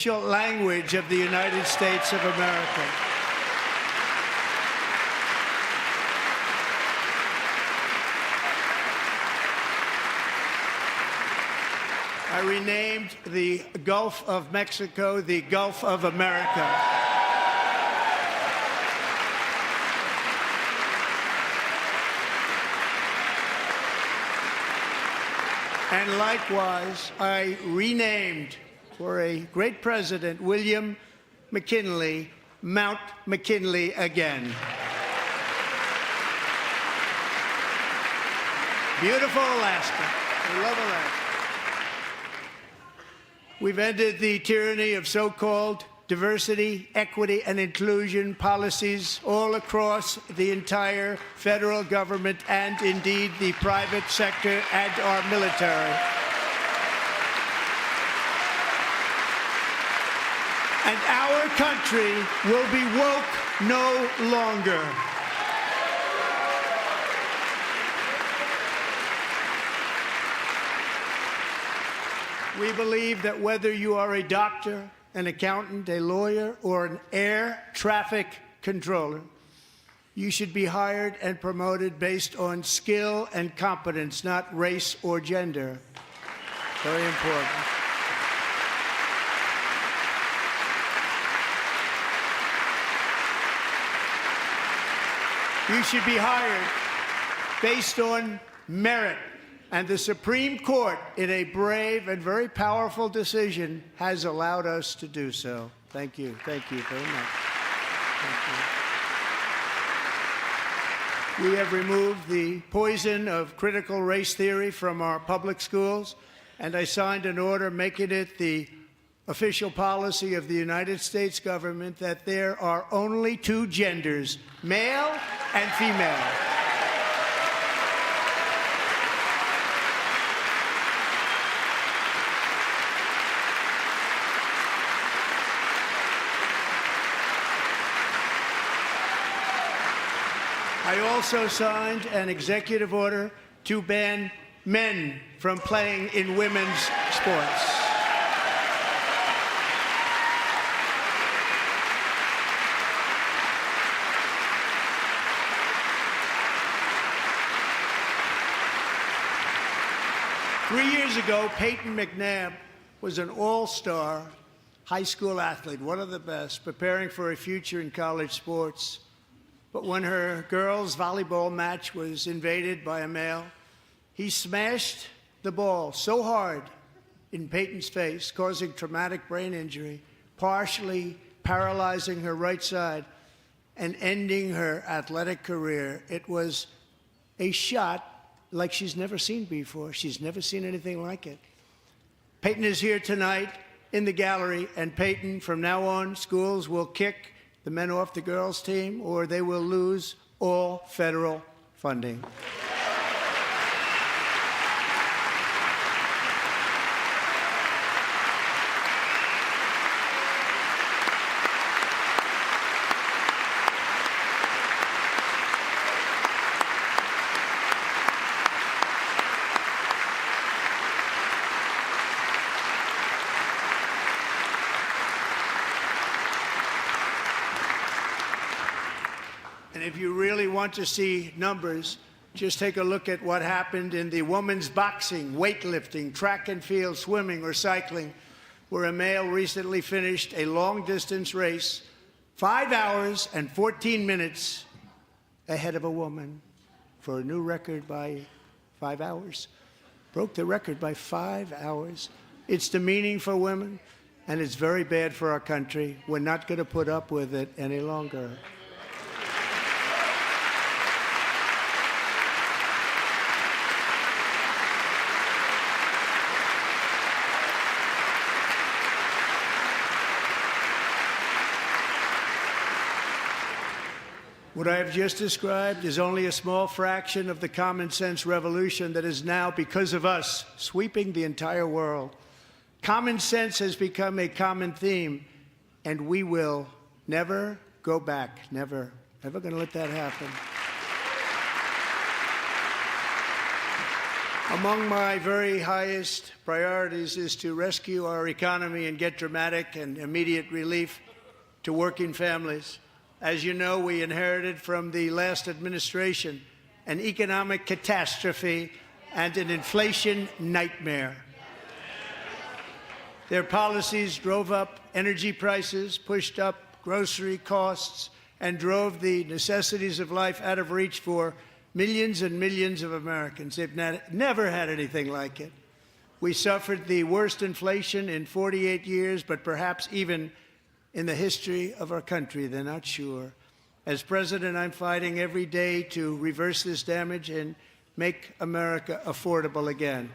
official language of the United States of America. I renamed the Gulf of Mexico the Gulf of America. And likewise, I renamed, for a great president, William McKinley, Mount McKinley again. Beautiful Alaska. We love Alaska. We've ended the tyranny of so-called diversity, equity, and inclusion policies all across the entire federal government and, indeed, the private sector and our military. And our country will be woke no longer. We believe that whether you are a doctor, an accountant, a lawyer, or an air traffic controller, you should be hired and promoted based on skill and competence, not race or gender. Very important. You should be hired based on merit. And the Supreme Court, in a brave and very powerful decision, has allowed us to do so. Thank you. Thank you very much. Thank you. We have removed the poison of critical race theory from our public schools, and I signed an order making it the official policy of the United States government that there are only two genders, male and female. I also signed an executive order to ban men from playing in women's sports. Three years ago, Peyton McNabb was an all-star high school athlete, one of the best, preparing for a future in college sports. But when her girls' volleyball match was invaded by a male, he smashed the ball so hard in Peyton's face, causing traumatic brain injury, partially paralyzing her right side, and ending her athletic career. It was a shot like she's never seen before. She's never seen anything like it. Peyton is here tonight in the gallery, and Peyton, from now on, schools will kick the men off the girls' team, or they will lose all federal funding. And if you really want to see numbers, just take a look at what happened in the women's boxing, weightlifting, track and field, swimming, or cycling, where a male recently finished a long-distance race 5 hours and 14 minutes ahead of a woman for a new record by 5 hours. Broke the record by 5 hours. It's demeaning for women, and it's very bad for our country. We're not going to put up with it any longer. What I have just described is only a small fraction of the common sense revolution that is now, because of us, sweeping the entire world. Common sense has become a common theme, and we will never go back. Never. Never going to let that happen. Among my very highest priorities is to rescue our economy and get dramatic and immediate relief to working families. As you know, we inherited from the last administration an economic catastrophe and an inflation nightmare. Their policies drove up energy prices, pushed up grocery costs, and drove the necessities of life out of reach for millions and millions of Americans. They've never had anything like it. We suffered the worst inflation in 48 years, but perhaps even in the history of our country. They're not sure. As president, I'm fighting every day to reverse this damage and make America affordable again.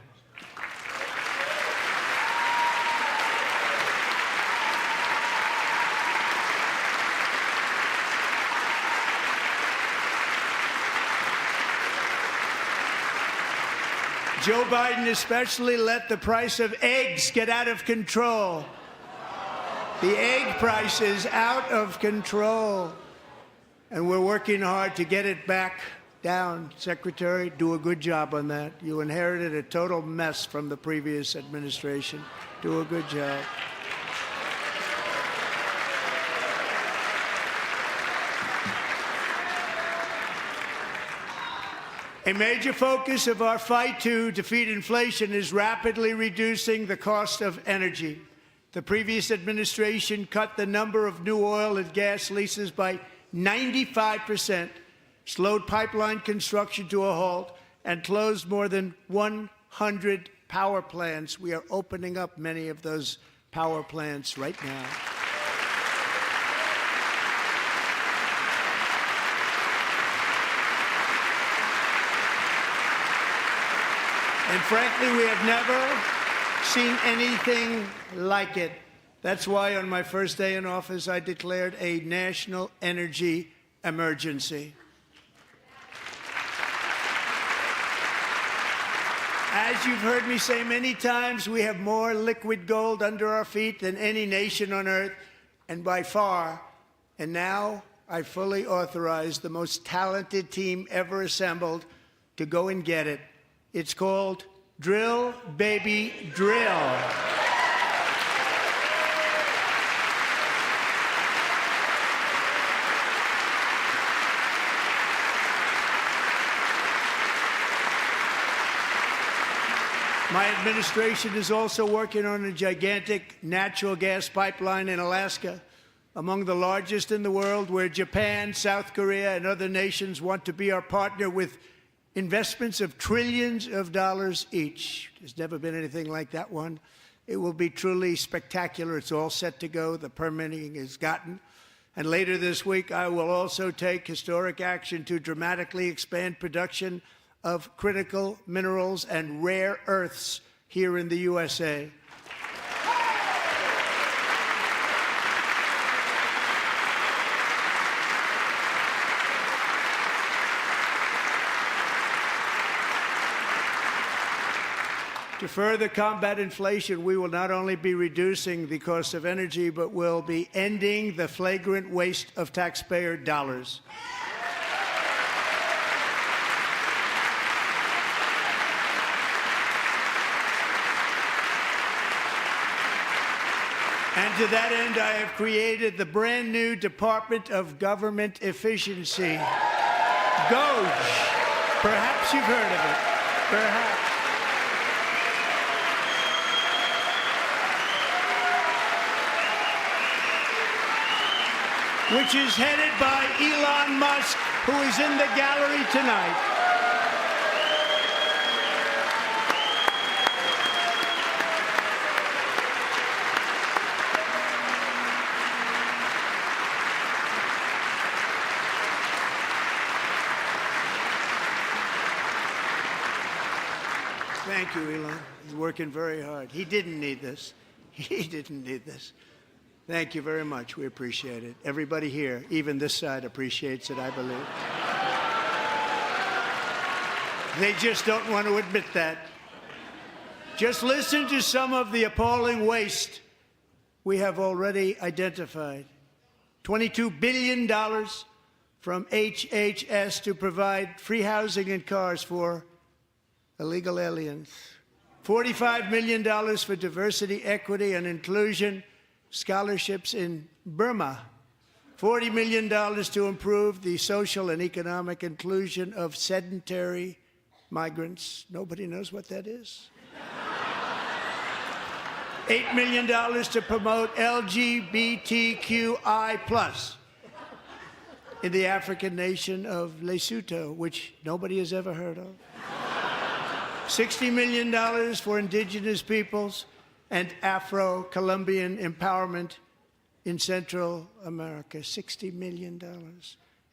Joe Biden especially let the price of eggs get out of control. The egg price is out of control, and we're working hard to get it back down. Secretary, do a good job on that. You inherited a total mess from the previous administration. Do a good job. A major focus of our fight to defeat inflation is rapidly reducing the cost of energy. The previous administration cut the number of new oil and gas leases by 95%, slowed pipeline construction to a halt, and closed more than 100 power plants. We are opening up many of those power plants right now. And frankly, we have never seen anything like it. That's why on my first day in office, I declared a national energy emergency. As you've heard me say many times, we have more liquid gold under our feet than any nation on earth, and by far. And now I fully authorize the most talented team ever assembled to go and get it. It's called Drill, Baby, Drill. My administration is also working on a gigantic natural gas pipeline in Alaska, among the largest in the world, where Japan, South Korea, and other nations want to be our partner with investments of trillions of dollars each. There's never been anything like that one. It will be truly spectacular. It's all set to go. The permitting is gotten. And later this week, I will also take historic action to dramatically expand production of critical minerals and rare earths here in the USA. To further combat inflation, we will not only be reducing the cost of energy, but will be ending the flagrant waste of taxpayer dollars. And to that end, I have created the brand new Department of Government Efficiency, DOGE. Perhaps you've heard of it. Perhaps. Which is headed by Elon Musk, who is in the gallery tonight. Thank you, Elon. He's working very hard. He didn't need this. He didn't need this. Thank you very much. We appreciate it. Everybody here, even this side, appreciates it, I believe. They just don't want to admit that. Just listen to some of the appalling waste we have already identified. $22 billion from HHS to provide free housing and cars for illegal aliens. $45 million for diversity, equity, and inclusion scholarships in Burma. $40 million to improve the social and economic inclusion of sedentary migrants. Nobody knows what that is. $8 million to promote LGBTQI+ in the African nation of Lesotho, which nobody has ever heard of. $60 million for indigenous peoples and Afro-Colombian empowerment in Central America. $60 million.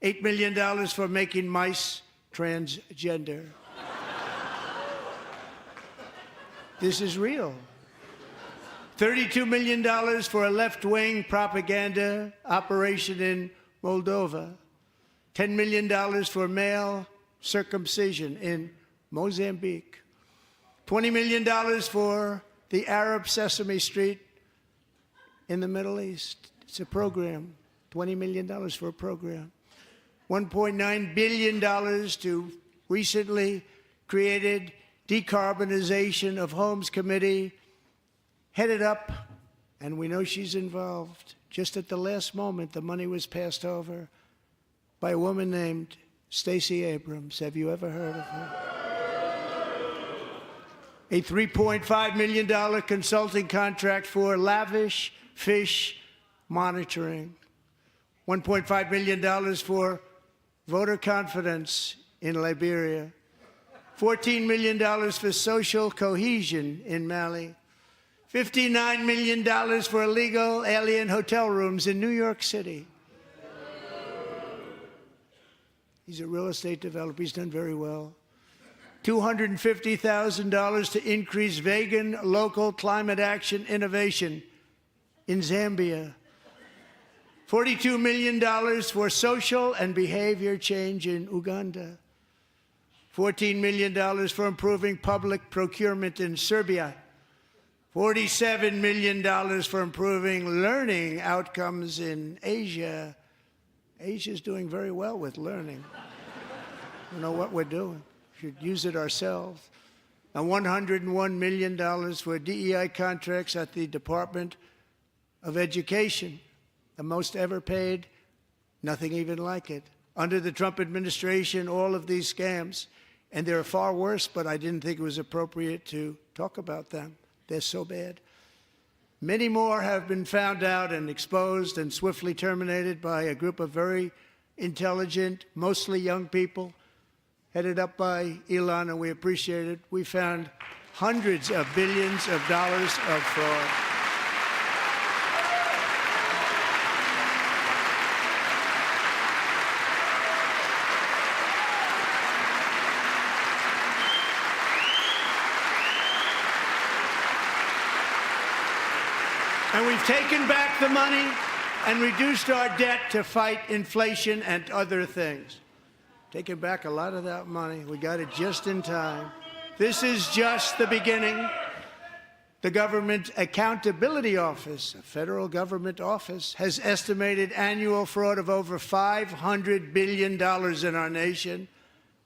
$8 million for making mice transgender. This is real. $32 million for a left-wing propaganda operation in Moldova. $10 million for male circumcision in Mozambique. $20 million for the Arab Sesame Street in the Middle East. It's a program. $20 million for a program. $1.9 billion to recently created Decarbonization of Homes Committee, headed up, and we know she's involved. Just at the last moment, the money was passed over by a woman named Stacey Abrams. Have you ever heard of her? A $3.5 million consulting contract for lavish fish monitoring. $1.5 million for voter confidence in Liberia. $14 million for social cohesion in Mali. $59 million for illegal alien hotel rooms in New York City. He's a real estate developer. He's done very well. $250,000 to increase vegan local climate action innovation in Zambia. $42 million for social and behavior change in Uganda. $14 million for improving public procurement in Serbia. $47 million for improving learning outcomes in Asia. Asia's doing very well with learning. We know what we're doing. We should use it ourselves. And $101 million for DEI contracts at the Department of Education, the most ever paid, nothing even like it. Under the Trump administration, all of these scams, and they're far worse, but I didn't think it was appropriate to talk about them. They're so bad. Many more have been found out and exposed and swiftly terminated by a group of very intelligent, mostly young people, headed up by Elon, and we appreciate it. We found hundreds of billions of dollars of fraud. And we've taken back the money and reduced our debt to fight inflation and other things. Taken back a lot of that money. We got it just in time. This is just the beginning. The Government Accountability Office, a federal government office, has estimated annual fraud of over $500 billion in our nation,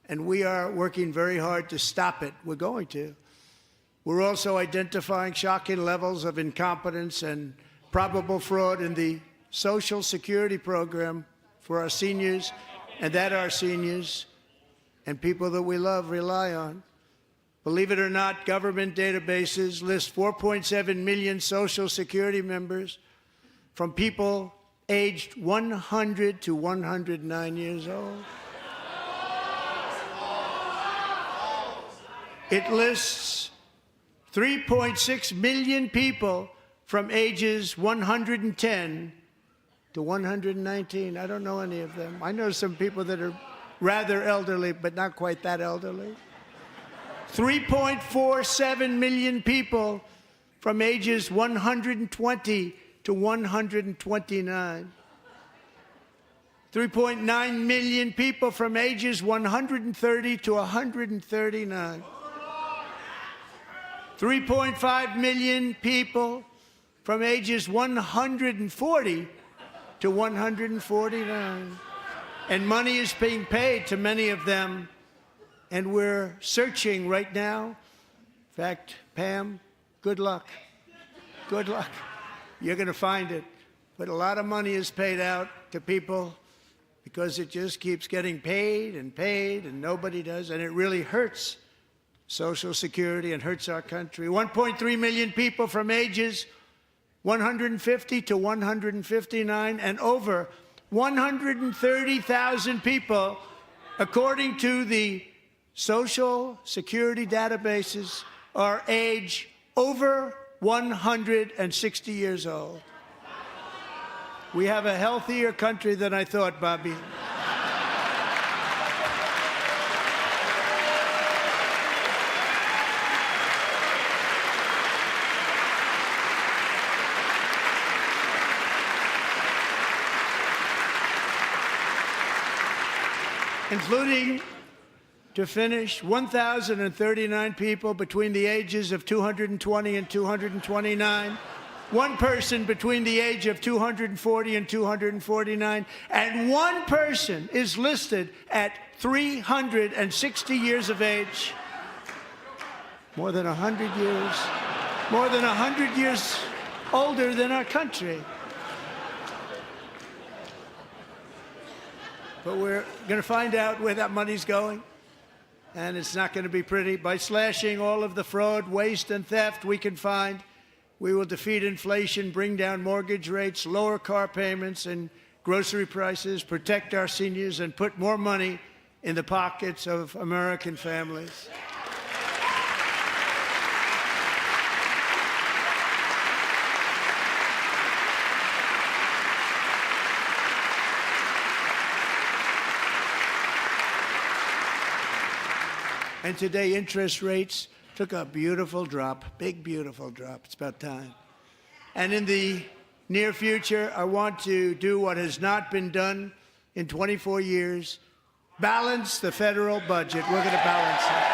and we are working very hard to stop it. We're going to. We're also identifying shocking levels of incompetence and probable fraud in the Social Security program for our seniors, and that our seniors and people that we love rely on. Believe it or not, government databases list 4.7 million Social Security members from people aged 100 to 109 years old. It lists 3.6 million people from ages 110 to 119. I don't know any of them. I know some people that are rather elderly, but not quite that elderly. 3.47 million people from ages 120 to 129. 3.9 million people from ages 130 to 139. 3.5 million people from ages 140 to 149. And money is being paid to many of them And we're searching right now. In fact, Pam, good luck. Good luck. You're going to find it. But a lot of money is paid out to people because it just keeps getting paid, and nobody does. And it really hurts Social Security and hurts our country. 1.3 million people from ages 150 to 159, and over 130,000 people, according to the Social Security databases, are age over 160 years old. We have a healthier country than I thought, Bobby. Including, to finish, 1,039 people between the ages of 220 and 229, one person between the age of 240 and 249, and one person is listed at 360 years of age. More than 100 years older than our country. But we're going to find out where that money's going, and it's not going to be pretty. By slashing all of the fraud, waste, and theft we can find, we will defeat inflation, bring down mortgage rates, lower car payments and grocery prices, protect our seniors, and put more money in the pockets of American families. And today, interest rates took a beautiful drop, big, beautiful drop. It's about time. And in the near future, I want to do what has not been done in 24 years, balance the federal budget. We're going to balance it.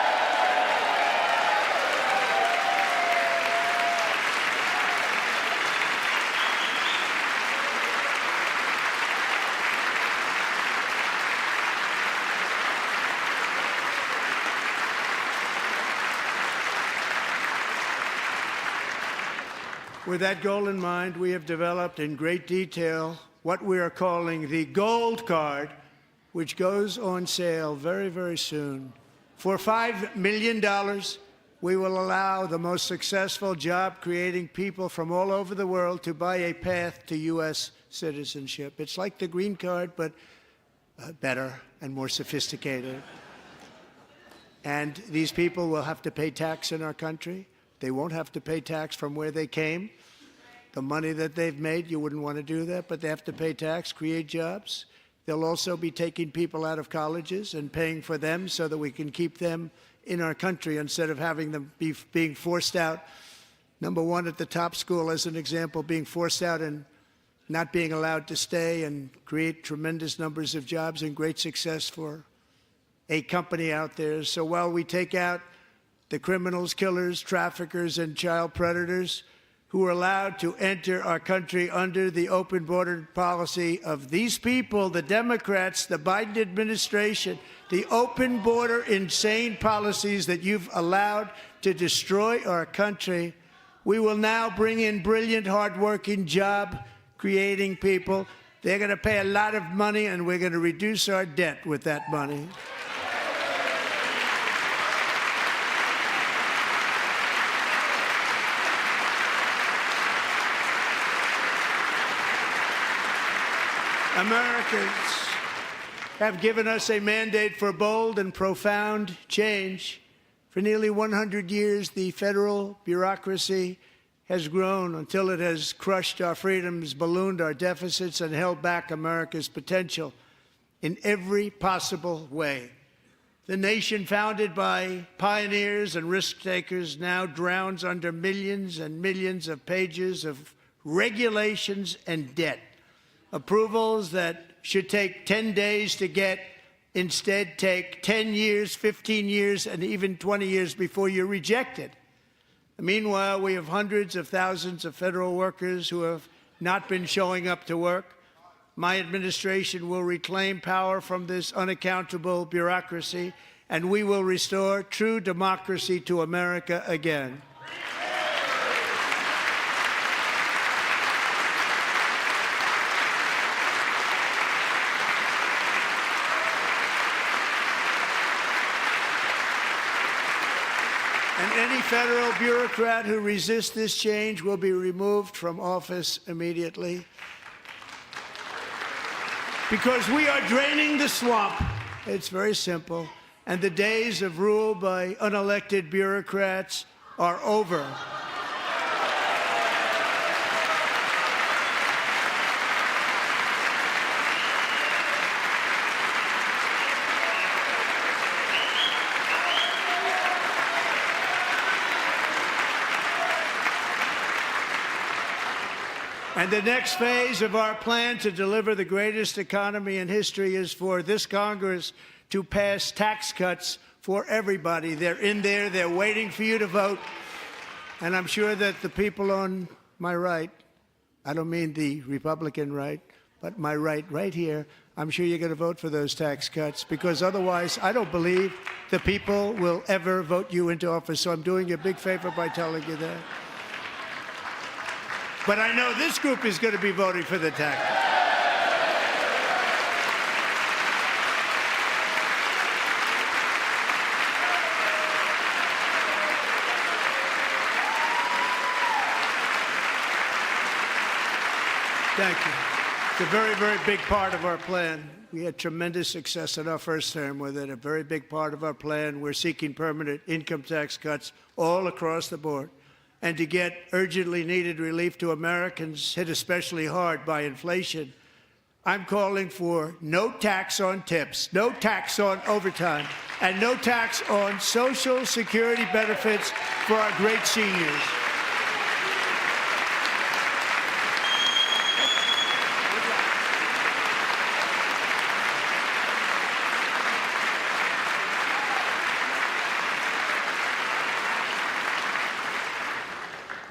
With that goal in mind, we have developed in great detail what we are calling the Gold Card, which goes on sale very, very soon. For $5 million, we will allow the most successful job-creating people from all over the world to buy a path to U.S. citizenship. It's like the green card, but better and more sophisticated. And these people will have to pay tax in our country. They won't have to pay tax from where they came. The money that they've made, you wouldn't want to do that, but they have to pay tax, create jobs. They'll also be taking people out of colleges and paying for them so that we can keep them in our country instead of having them being forced out. Number one, at the top school, as an example, being forced out and not being allowed to stay and create tremendous numbers of jobs and great success for a company out there. So while we take out the criminals, killers, traffickers, and child predators who are allowed to enter our country under the open border policy of these people, the Democrats, the Biden administration, the open border insane policies that you've allowed to destroy our country, we will now bring in brilliant, hardworking, job-creating people. They're going to pay a lot of money, and we're going to reduce our debt with that money. Americans have given us a mandate for bold and profound change. For nearly 100 years, the federal bureaucracy has grown until it has crushed our freedoms, ballooned our deficits, and held back America's potential in every possible way. The nation founded by pioneers and risk-takers now drowns under millions and millions of pages of regulations and debt. Approvals that should take 10 days to get instead take 10 years, 15 years, and even 20 years before you're rejected. Meanwhile, we have hundreds of thousands of federal workers who have not been showing up to work. My administration will reclaim power from this unaccountable bureaucracy and we will restore true democracy to America again. And any federal bureaucrat who resists this change will be removed from office immediately. Because we are draining the swamp. It's very simple. And the days of rule by unelected bureaucrats are over. And the next phase of our plan to deliver the greatest economy in history is for this Congress to pass tax cuts for everybody. They're in there. They're waiting for you to vote. And I'm sure that the people on my right, I don't mean the Republican right, but my right here, I'm sure you're going to vote for those tax cuts, because otherwise I don't believe the people will ever vote you into office. So I'm doing you a big favor by telling you that. But I know this group is going to be voting for the tax. Thank you. It's a very, very big part of our plan. We had tremendous success in our first term with it. A very big part of our plan. We're seeking permanent income tax cuts all across the board. And to get urgently needed relief to Americans hit especially hard by inflation, I'm calling for no tax on tips, no tax on overtime, and no tax on Social Security benefits for our great seniors.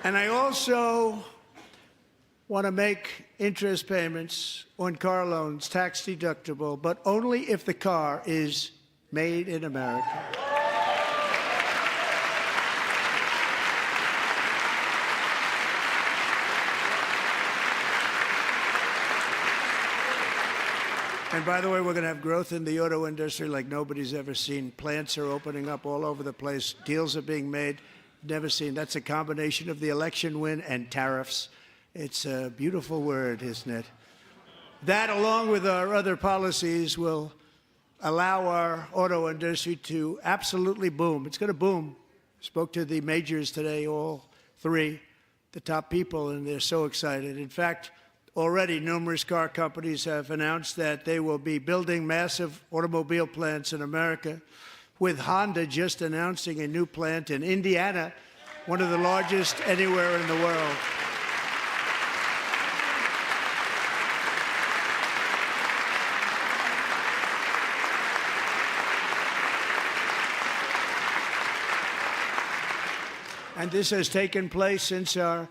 And I also want to make interest payments on car loans tax deductible, but only if the car is made in America. And by the way, we're going to have growth in the auto industry like nobody's ever seen. Plants are opening up all over the place. Deals are being made. Never seen. That's a combination of the election win and tariffs. It's a beautiful word, isn't it? That, along with our other policies, will allow our auto industry to absolutely boom. It's going to boom. Spoke to the majors today, all three, the top people, and they're so excited. In fact, already numerous car companies have announced that they will be building massive automobile plants in America, with Honda just announcing a new plant in Indiana, one of the largest anywhere in the world. And this has taken place since our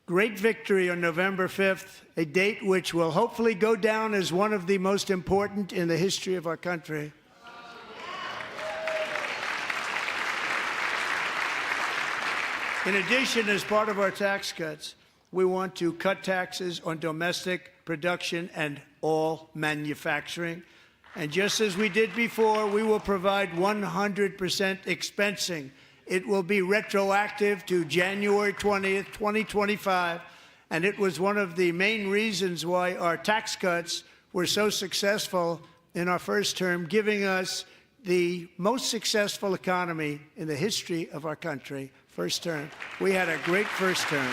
great victory on November 5th, a date which will hopefully go down as one of the most important in the history of our country. In addition, as part of our tax cuts, we want to cut taxes on domestic production and all manufacturing. And just as we did before, we will provide 100% expensing. It will be retroactive to January 20th, 2025. And it was one of the main reasons why our tax cuts were so successful in our first term, giving us the most successful economy in the history of our country. First term. We had a great first term.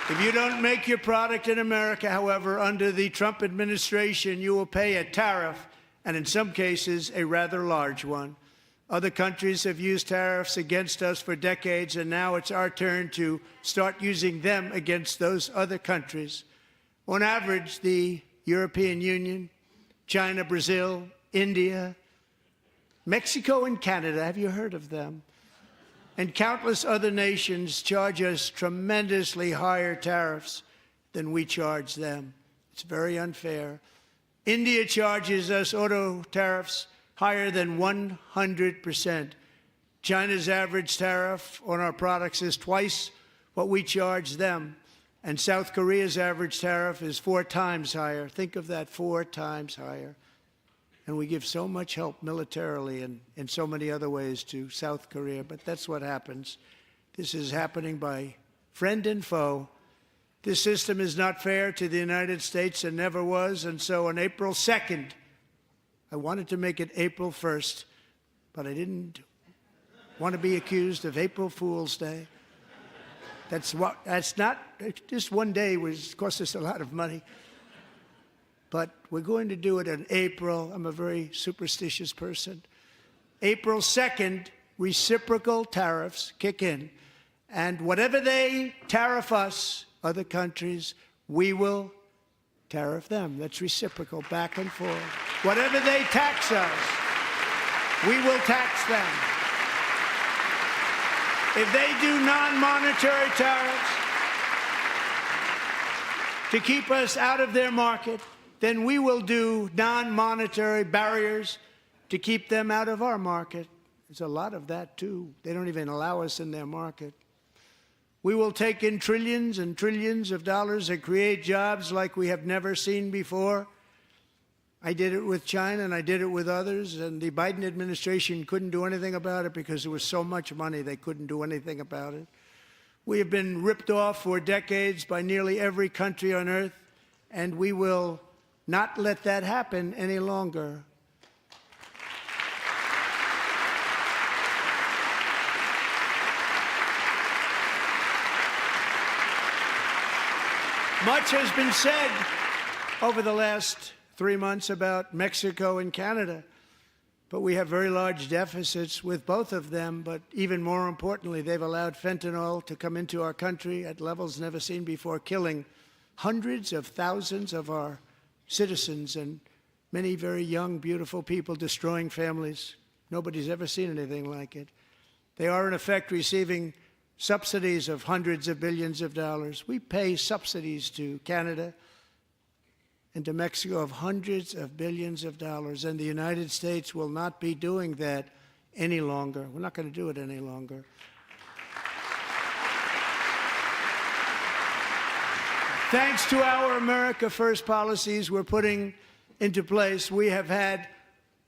If you don't make your product in America, however, under the Trump administration, you will pay a tariff, and in some cases, a rather large one. Other countries have used tariffs against us for decades, and now it's our turn to start using them against those other countries. On average, the European Union, China, Brazil, India, Mexico, and Canada, have you heard of them? And countless other nations charge us tremendously higher tariffs than we charge them. It's very unfair. India charges us auto tariffs higher than 100%. China's average tariff on our products is twice what we charge them. And South Korea's average tariff is 4 times higher. Think of that, 4 times higher. And we give so much help militarily and in so many other ways to South Korea. But that's what happens. This is happening by friend and foe. This system is not fair to the United States and never was. And so on April 2nd, I wanted to make it April 1st, but I didn't want to be accused of April Fool's Day. That's not, just one day cost us a lot of money. But we're going to do it in April. I'm a very superstitious person. April 2nd, reciprocal tariffs kick in. And whatever they tariff us, other countries, we will tariff them. That's reciprocal, back and forth. Whatever they tax us, we will tax them. If they do non-monetary tariffs to keep us out of their market, then we will do non-monetary barriers to keep them out of our market. There's a lot of that, too. They don't even allow us in their market. We will take in trillions and trillions of dollars and create jobs like we have never seen before. I did it with China, and I did it with others, and the Biden administration couldn't do anything about it because there was so much money they couldn't do anything about it. We have been ripped off for decades by nearly every country on earth, and we will not let that happen any longer. Much has been said over the last 3 months about Mexico and Canada, but we have very large deficits with both of them. But even more importantly, they've allowed fentanyl to come into our country at levels never seen before, killing hundreds of thousands of our citizens and many very young, beautiful people, destroying families. Nobody's ever seen anything like it. They are, in effect, receiving subsidies of hundreds of billions of dollars. We pay subsidies to Canada and to Mexico of hundreds of billions of dollars, and the United States will not be doing that any longer. We're not going to do it any longer. Thanks to our America First policies we're putting into place, we have had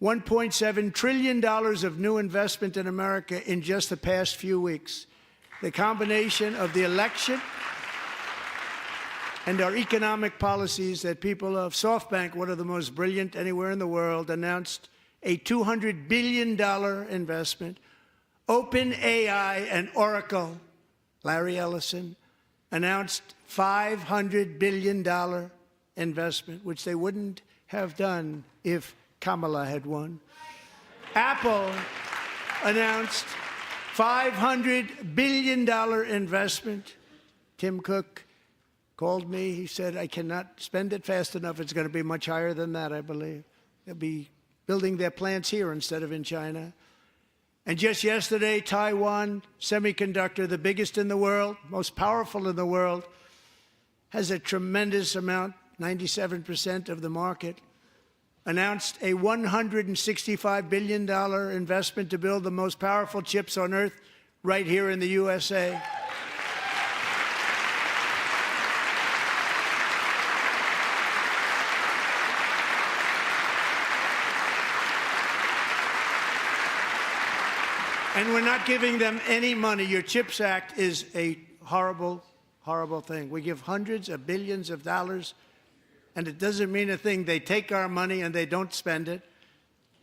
$1.7 trillion of new investment in America in just the past few weeks. The combination of the election and our economic policies that people of SoftBank, one of the most brilliant anywhere in the world, announced a $200 billion investment. OpenAI and Oracle, Larry Ellison, announced $500 billion investment, which they wouldn't have done if Kamala had won. Apple announced $500 billion investment. Tim Cook called me. He said, I cannot spend it fast enough. It's going to be much higher than that, I believe. They'll be building their plants here instead of in China. And just yesterday, Taiwan Semiconductor, the biggest in the world, most powerful in the world, has a tremendous amount, 97% of the market, announced a $165 billion investment to build the most powerful chips on earth right here in the USA. And we're not giving them any money. Your CHIPS Act is a horrible, horrible thing. We give hundreds of billions of dollars, and it doesn't mean a thing. They take our money and they don't spend it.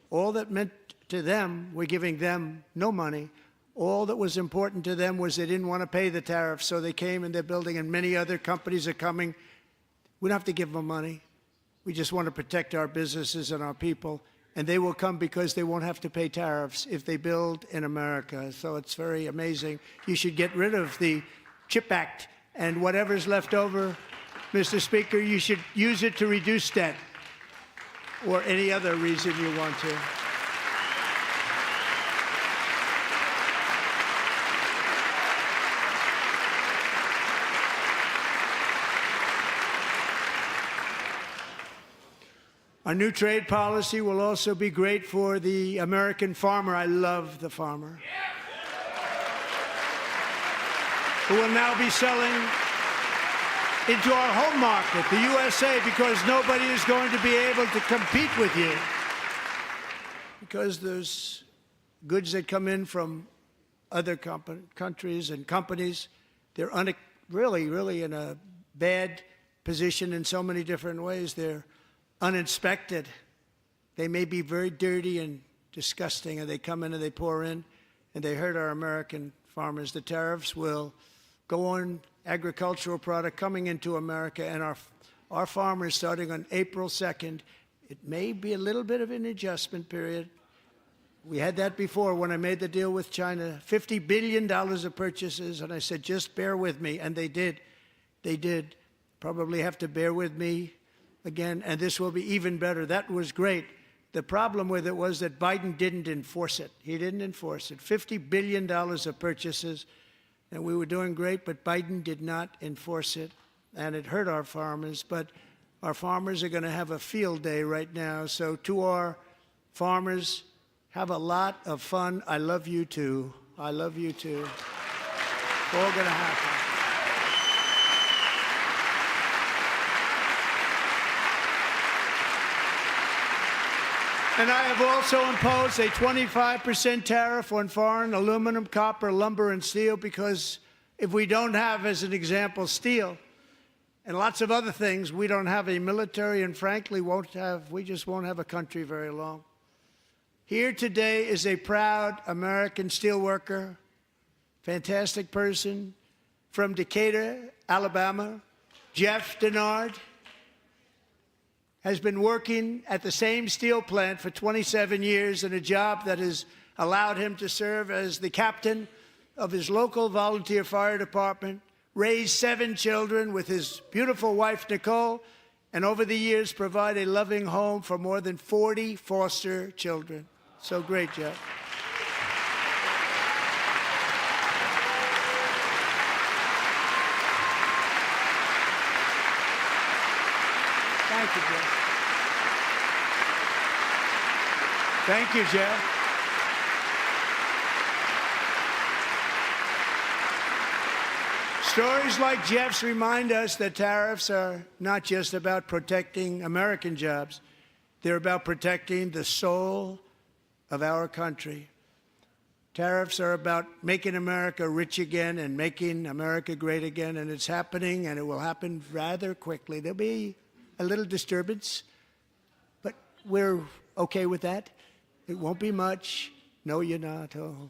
All that meant to them, we're giving them no money. All that was important to them was they didn't want to pay the tariffs, so they came and they're building, and many other companies are coming. We don't have to give them money. We just want to protect our businesses and our people. And they will come because they won't have to pay tariffs if they build in America. So it's very amazing. You should get rid of the CHIP Act, and whatever's left over, Mr. Speaker, you should use it to reduce debt or any other reason you want to. Our new trade policy will also be great for the American farmer. I love the farmer. Who will now be selling into our home market, the USA, because nobody is going to be able to compete with you. Because those goods that come in from other countries and companies, they're really in a bad position in so many different ways. They're uninspected. They may be very dirty and disgusting, and they come in and they pour in, and they hurt our American farmers. The tariffs will go on agricultural product coming into America, and our farmers, starting on April 2nd, it may be a little bit of an adjustment period. We had that before when I made the deal with China, $50 billion of purchases, and I said, just bear with me, and they did. They did. Probably have to bear with me again, and this will be even better. That was great. The problem with it was that Biden didn't enforce it. He didn't enforce it. $50 billion of purchases, and we were doing great, but Biden did not enforce it, and it hurt our farmers. But our farmers are going to have a field day right now. So to our farmers, have a lot of fun. I love you too. I love you too. It's all going to happen. And I have also imposed a 25% tariff on foreign aluminum, copper, lumber, and steel, because if we don't have, as an example, steel and lots of other things, we don't have a military, and frankly, we just won't have a country very long. Here today is a proud American steelworker, fantastic person from Decatur, Alabama, Jeff Denard. Has been working at the same steel plant for 27 years in a job that has allowed him to serve as the captain of his local volunteer fire department, raise 7 children with his beautiful wife, Nicole, and over the years provide a loving home for more than 40 foster children. So great, Jeff. Thank you, Jeff. Thank you, Jeff. Stories like Jeff's remind us that tariffs are not just about protecting American jobs. They're about protecting the soul of our country. Tariffs are about making America rich again and making America great again, and it's happening, and it will happen rather quickly. There'll be a little disturbance, but we're okay with that. It won't be much. No, you're not. Oh.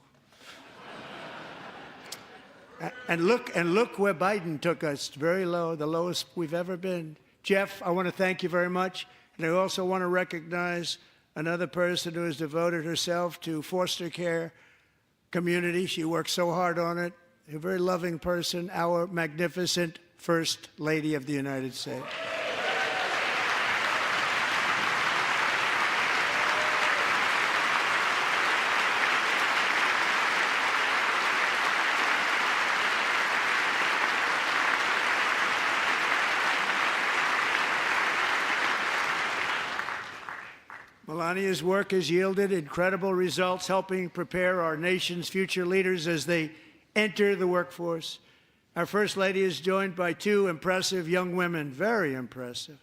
And look where Biden took us, very low, the lowest we've ever been. Jeff, I want to thank you very much, and I also want to recognize another person who has devoted herself to foster care community. She works so hard on it. A very loving person, our magnificent First Lady of the United States. Melania's work has yielded incredible results, helping prepare our nation's future leaders as they enter the workforce. Our First Lady is joined by 2 impressive young women, very impressive.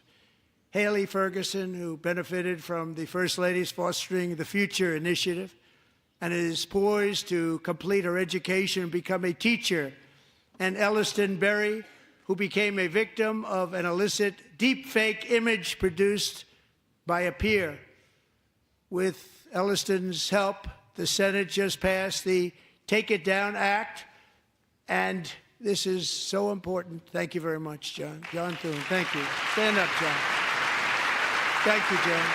Haley Ferguson, who benefited from the First Lady's Fostering the Future initiative and is poised to complete her education and become a teacher. And Elliston Berry, who became a victim of an illicit deepfake image produced by a peer. With Elliston's help, the Senate just passed the Take It Down Act, and this is so important. Thank you very much, John. John Thune, thank you. Stand up, John. Thank you, John.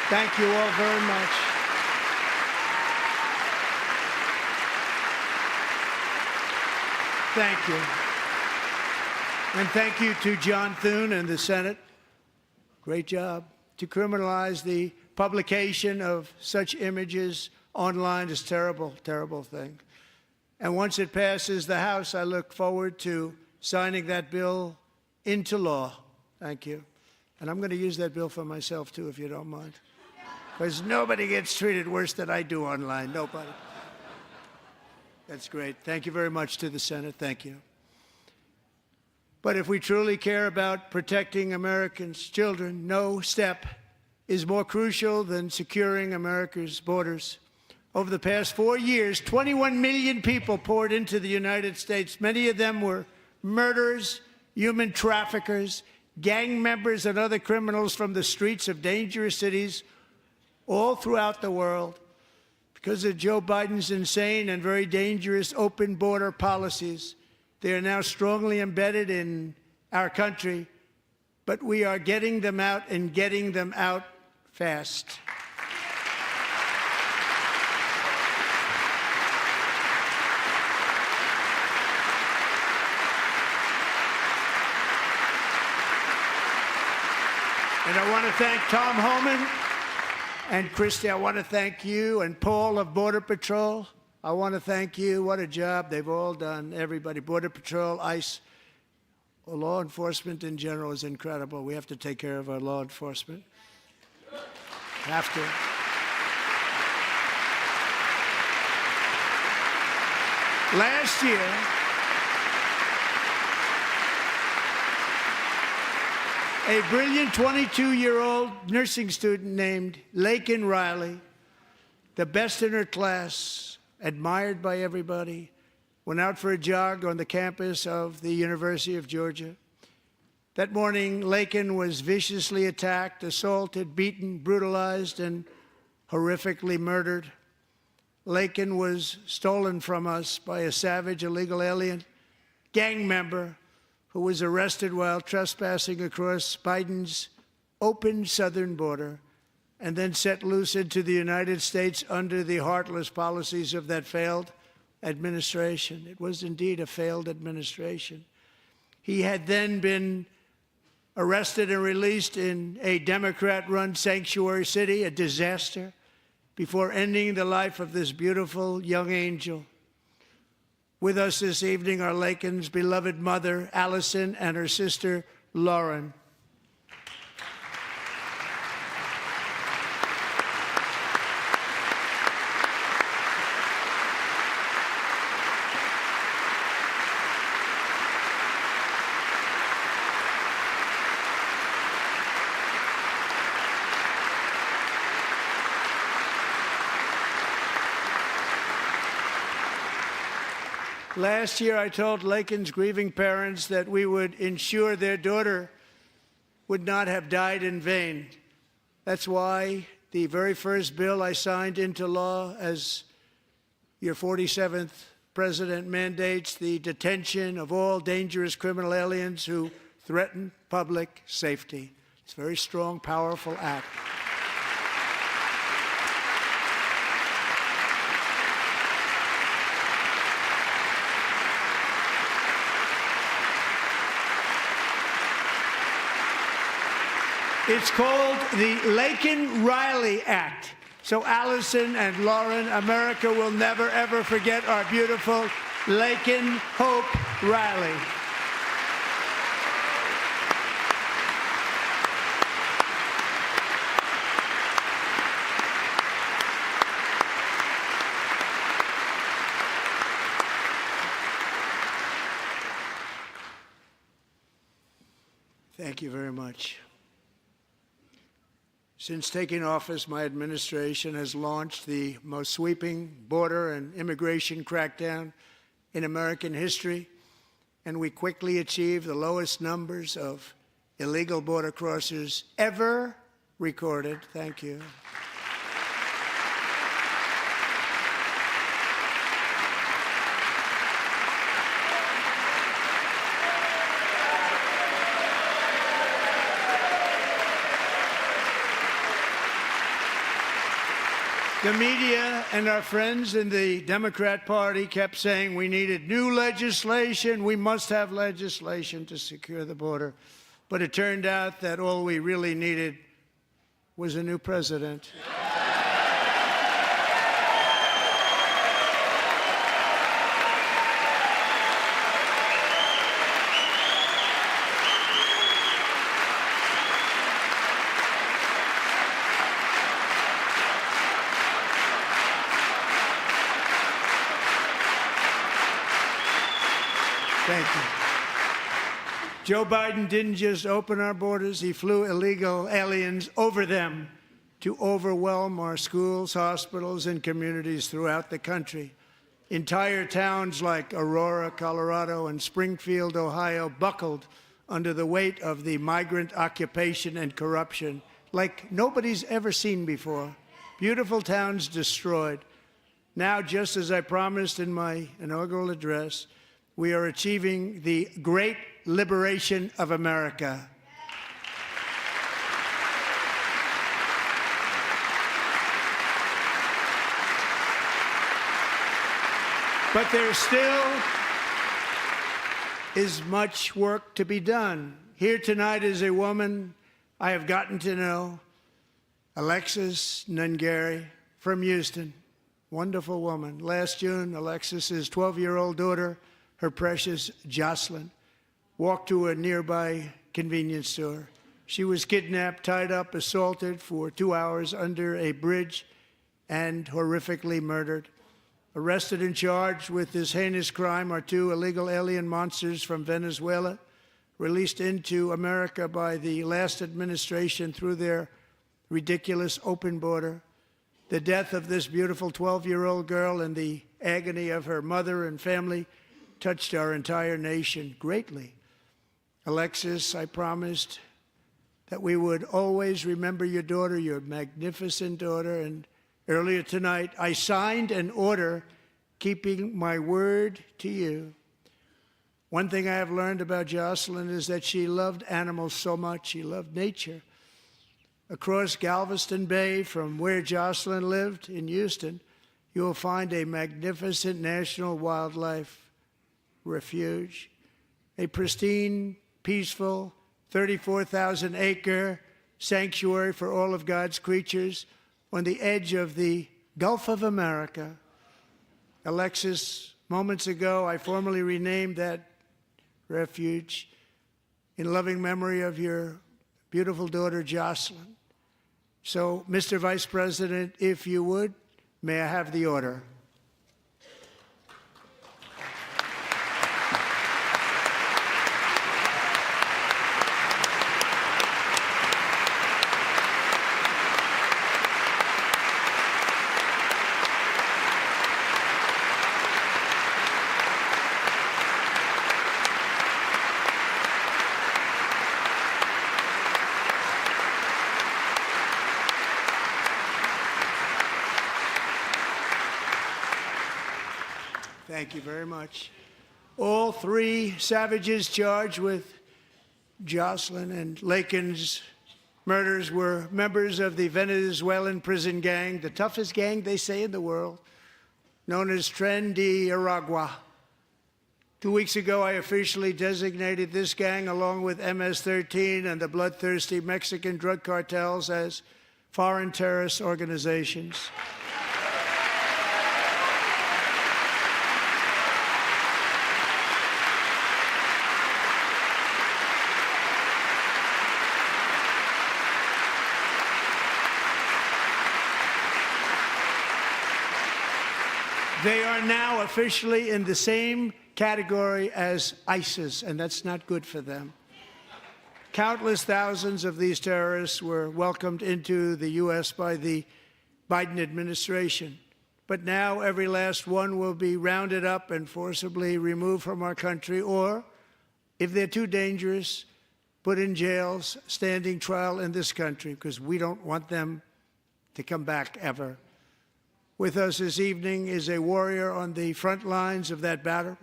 Thank you all very much. Thank you. And thank you to John Thune and the Senate. Great job. To criminalize the publication of such images online is a terrible, terrible thing. And once it passes the House, I look forward to signing that bill into law. Thank you. And I'm going to use that bill for myself, too, if you don't mind. Because nobody gets treated worse than I do online. Nobody. That's great. Thank you very much to the Senate. Thank you. But if we truly care about protecting Americans' children, no step is more crucial than securing America's borders. Over the past 4 years, 21 million people poured into the United States. Many of them were murderers, human traffickers, gang members, and other criminals from the streets of dangerous cities all throughout the world. Because of Joe Biden's insane and very dangerous open border policies, they are now strongly embedded in our country, but we are getting them out and getting them out fast. And I want to thank Tom Homan and Christy. I want to thank you and Paul of Border Patrol. I want to thank you. What a job they've all done, everybody. Border Patrol, ICE, law enforcement in general is incredible. We have to take care of our law enforcement. Have to. Last year, a brilliant 22-year-old nursing student named Laken Riley, the best in her class, admired by everybody, went out for a jog on the campus of the University of Georgia. That morning, Laken was viciously attacked, assaulted, beaten, brutalized, and horrifically murdered. Laken was stolen from us by a savage illegal alien gang member who was arrested while trespassing across Biden's open southern border and then set loose into the United States under the heartless policies of that failed administration. It was indeed a failed administration. He had then been arrested and released in a Democrat-run sanctuary city, a disaster, before ending the life of this beautiful young angel. With us this evening are Laken's beloved mother, Allison, and her sister, Lauren. Last year, I told Laken's grieving parents that we would ensure their daughter would not have died in vain. That's why the very first bill I signed into law as your 47th president mandates the detention of all dangerous criminal aliens who threaten public safety. It's a very strong, powerful act. It's called the Laken-Riley Act. So Allison and Lauren, America will never, ever forget our beautiful Laken Hope Riley. Thank you very much. Since taking office, my administration has launched the most sweeping border and immigration crackdown in American history, and we quickly achieved the lowest numbers of illegal border crossers ever recorded. Thank you. The media and our friends in the Democrat Party kept saying we needed new legislation, we must have legislation to secure the border. But it turned out that all we really needed was a new president. Thank you. Joe Biden didn't just open our borders, he flew illegal aliens over them to overwhelm our schools, hospitals, and communities throughout the country. Entire towns like Aurora, Colorado, and Springfield, Ohio, buckled under the weight of the migrant occupation and corruption like nobody's ever seen before. Beautiful towns destroyed. Now, just as I promised in my inaugural address, we are achieving the great liberation of America. But there still is much work to be done. Here tonight is a woman I have gotten to know, Alexis Nungary from Houston. Wonderful woman. Last June, Alexis's 12-year-old daughter, her precious Jocelyn, walked to a nearby convenience store. She was kidnapped, tied up, assaulted for 2 hours under a bridge, and horrifically murdered. Arrested and charged with this heinous crime are 2 illegal alien monsters from Venezuela, released into America by the last administration through their ridiculous open border. The death of this beautiful 12-year-old girl and the agony of her mother and family touched our entire nation greatly. Alexis, I promised that we would always remember your daughter, your magnificent daughter, and earlier tonight, I signed an order keeping my word to you. One thing I have learned about Jocelyn is that she loved animals so much. She loved nature. Across Galveston Bay, from where Jocelyn lived in Houston, you will find a magnificent national wildlife refuge, a pristine, peaceful, 34,000-acre sanctuary for all of God's creatures on the edge of the Gulf of America. Alexis, moments ago, I formally renamed that refuge in loving memory of your beautiful daughter, Jocelyn. So, Mr. Vice President, if you would, may I have the order? Thank you very much. All 3 savages charged with Jocelyn and Lakin's murders were members of the Venezuelan prison gang, the toughest gang, they say, in the world, known as Tren de Aragua. 2 weeks ago, I officially designated this gang, along with MS-13 and the bloodthirsty Mexican drug cartels, as foreign terrorist organizations. They are now officially in the same category as ISIS, and that's not good for them. Countless thousands of these terrorists were welcomed into the U.S. by the Biden administration. But now every last one will be rounded up and forcibly removed from our country, or, if they're too dangerous, put in jails, standing trial in this country, because we don't want them to come back ever. With us this evening is a warrior on the front lines of that battle,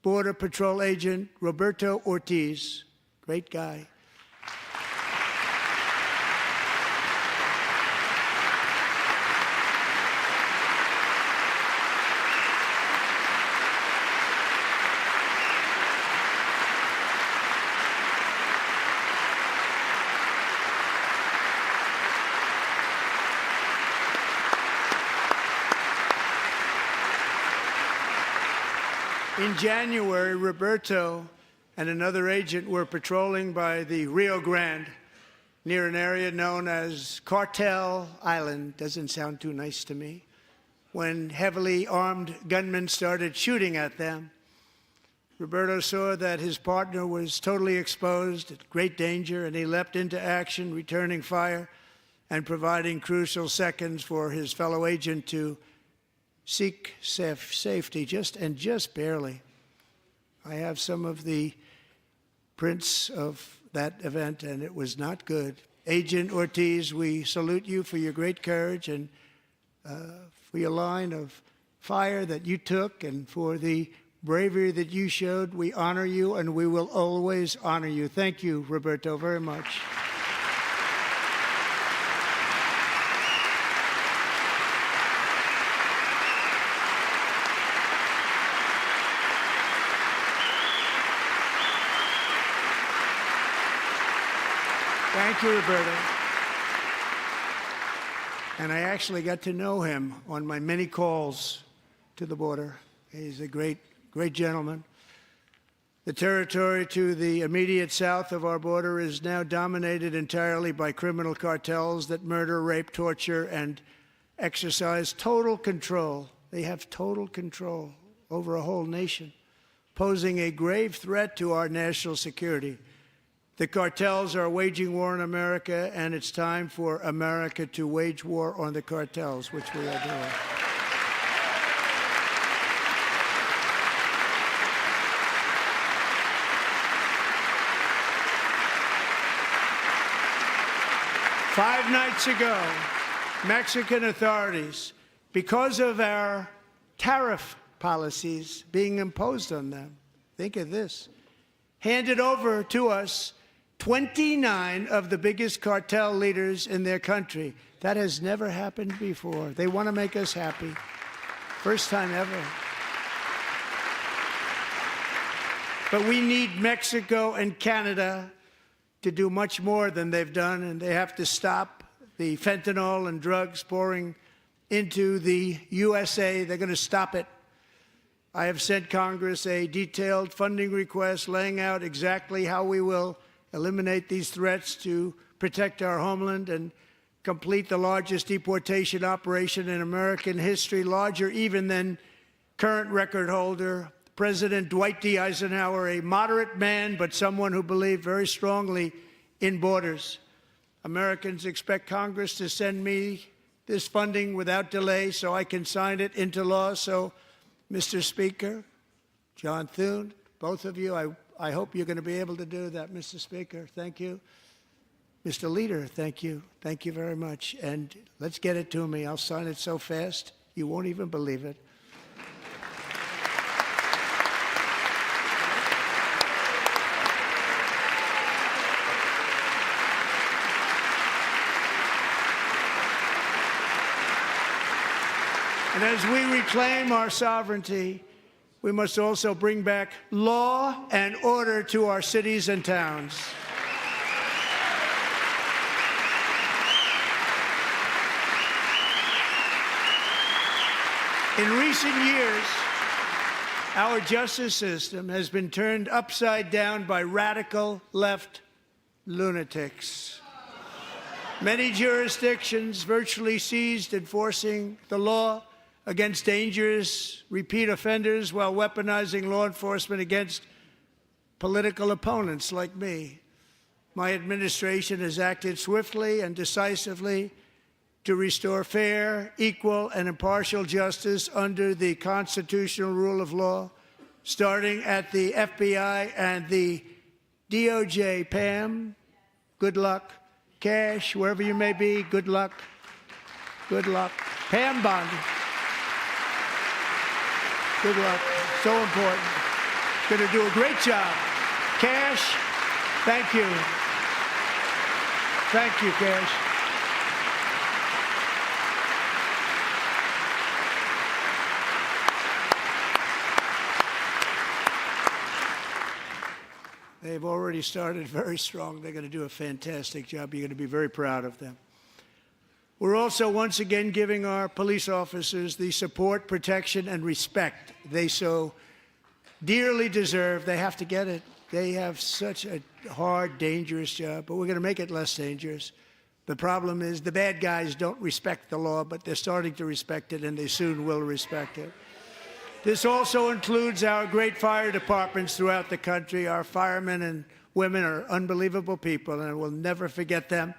Border Patrol Agent Roberto Ortiz. Great guy. In January, Roberto and another agent were patrolling by the Rio Grande near an area known as Cartel Island. Doesn't sound too nice to me. When heavily armed gunmen started shooting at them. Roberto saw that his partner was totally exposed, at great danger, and he leapt into action, returning fire and providing crucial seconds for his fellow agent to seek safety, just barely. I have some of the prints of that event, and it was not good. Agent Ortiz, we salute you for your great courage and for your line of fire that you took and for the bravery that you showed. We honor you, and we will always honor you. Thank you, Roberto, very much. Thank you, Roberto. And I actually got to know him on my many calls to the border. He's a great gentleman. The territory to the immediate south of our border is now dominated entirely by criminal cartels that murder, rape, torture, and exercise total control. They have total control over a whole nation, posing a grave threat to our national security. The cartels are waging war in America, and it's time for America to wage war on the cartels, which we are doing. Five nights ago, Mexican authorities, because of our tariff policies being imposed on them, think of this, handed over to us 29 of the biggest cartel leaders in their country. That has never happened before. They want to make us happy. First time ever. But we need Mexico and Canada to do much more than they've done, and they have to stop the fentanyl and drugs pouring into the USA. They're going to stop it. I have sent Congress a detailed funding request laying out exactly how we will eliminate these threats to protect our homeland and complete the largest deportation operation in American history, larger even than current record holder President Dwight D. Eisenhower, a moderate man, but someone who believed very strongly in borders. Americans expect Congress to send me this funding without delay so I can sign it into law. So, Mr. Speaker, John Thune, both of you, I hope you're going to be able to do that, Mr. Speaker. Thank you. Mr. Leader, thank you. Thank you very much. And let's get it to me. I'll sign it so fast, you won't even believe it. And as we reclaim our sovereignty, we must also bring back law and order to our cities and towns. In recent years, our justice system has been turned upside down by radical left lunatics. Many jurisdictions virtually ceased enforcing the law against dangerous repeat offenders while weaponizing law enforcement against political opponents like me. My administration has acted swiftly and decisively to restore fair, equal, and impartial justice under the constitutional rule of law, starting at the FBI and the DOJ. Pam, good luck. Cash, wherever you may be, good luck. Good luck. Pam Bondi. Good luck. So important. Going to do a great job. Cash, thank you. Thank you, Cash. They've already started very strong. They're going to do a fantastic job. You're going to be very proud of them. We're also once again giving our police officers the support, protection, and respect they so dearly deserve. They have to get it. They have such a hard, dangerous job, but we're going to make it less dangerous. The problem is the bad guys don't respect the law, but they're starting to respect it, and they soon will respect it. This also includes our great fire departments throughout the country. Our firemen and women are unbelievable people, and I will never forget them.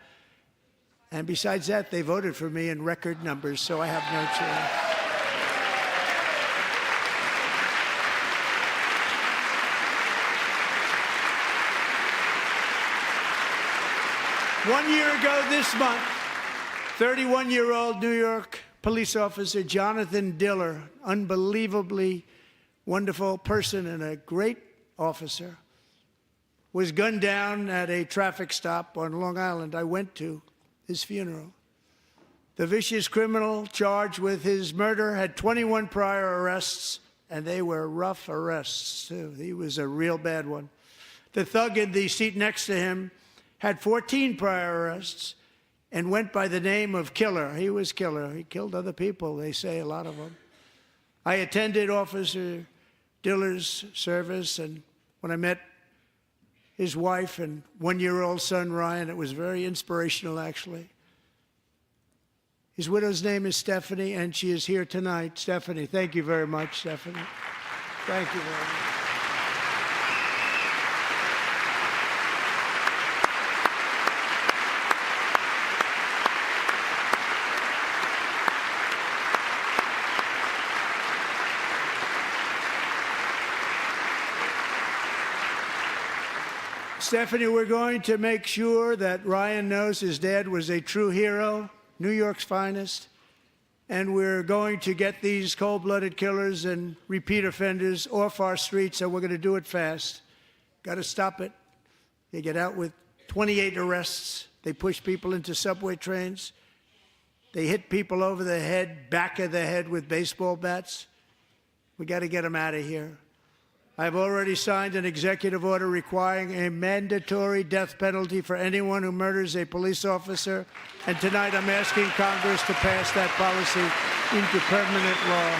And besides that, they voted for me in record numbers, so I have no choice. 1 year ago this month, 31-year-old New York police officer Jonathan Diller, unbelievably wonderful person and a great officer, was gunned down at a traffic stop on Long Island. I went to his funeral. The vicious criminal charged with his murder had 21 prior arrests, and they were rough arrests, too. He was a real bad one. The thug in the seat next to him had 14 prior arrests and went by the name of Killer. He was Killer. He killed other people, they say, a lot of them. I attended Officer Diller's service, and when I met his wife and one-year-old son, Ryan, it was very inspirational, actually. His widow's name is Stephanie, and she is here tonight. Stephanie, thank you very much, Stephanie. Thank you very much. Stephanie, we're going to make sure that Ryan knows his dad was a true hero, New York's finest, and we're going to get these cold-blooded killers and repeat offenders off our streets, and we're going to do it fast. Got to stop it. They get out with 28 arrests. They push people into subway trains. They hit people over the head, back of the head with baseball bats. We got to get them out of here. I've already signed an executive order requiring a mandatory death penalty for anyone who murders a police officer, and tonight I'm asking Congress to pass that policy into permanent law.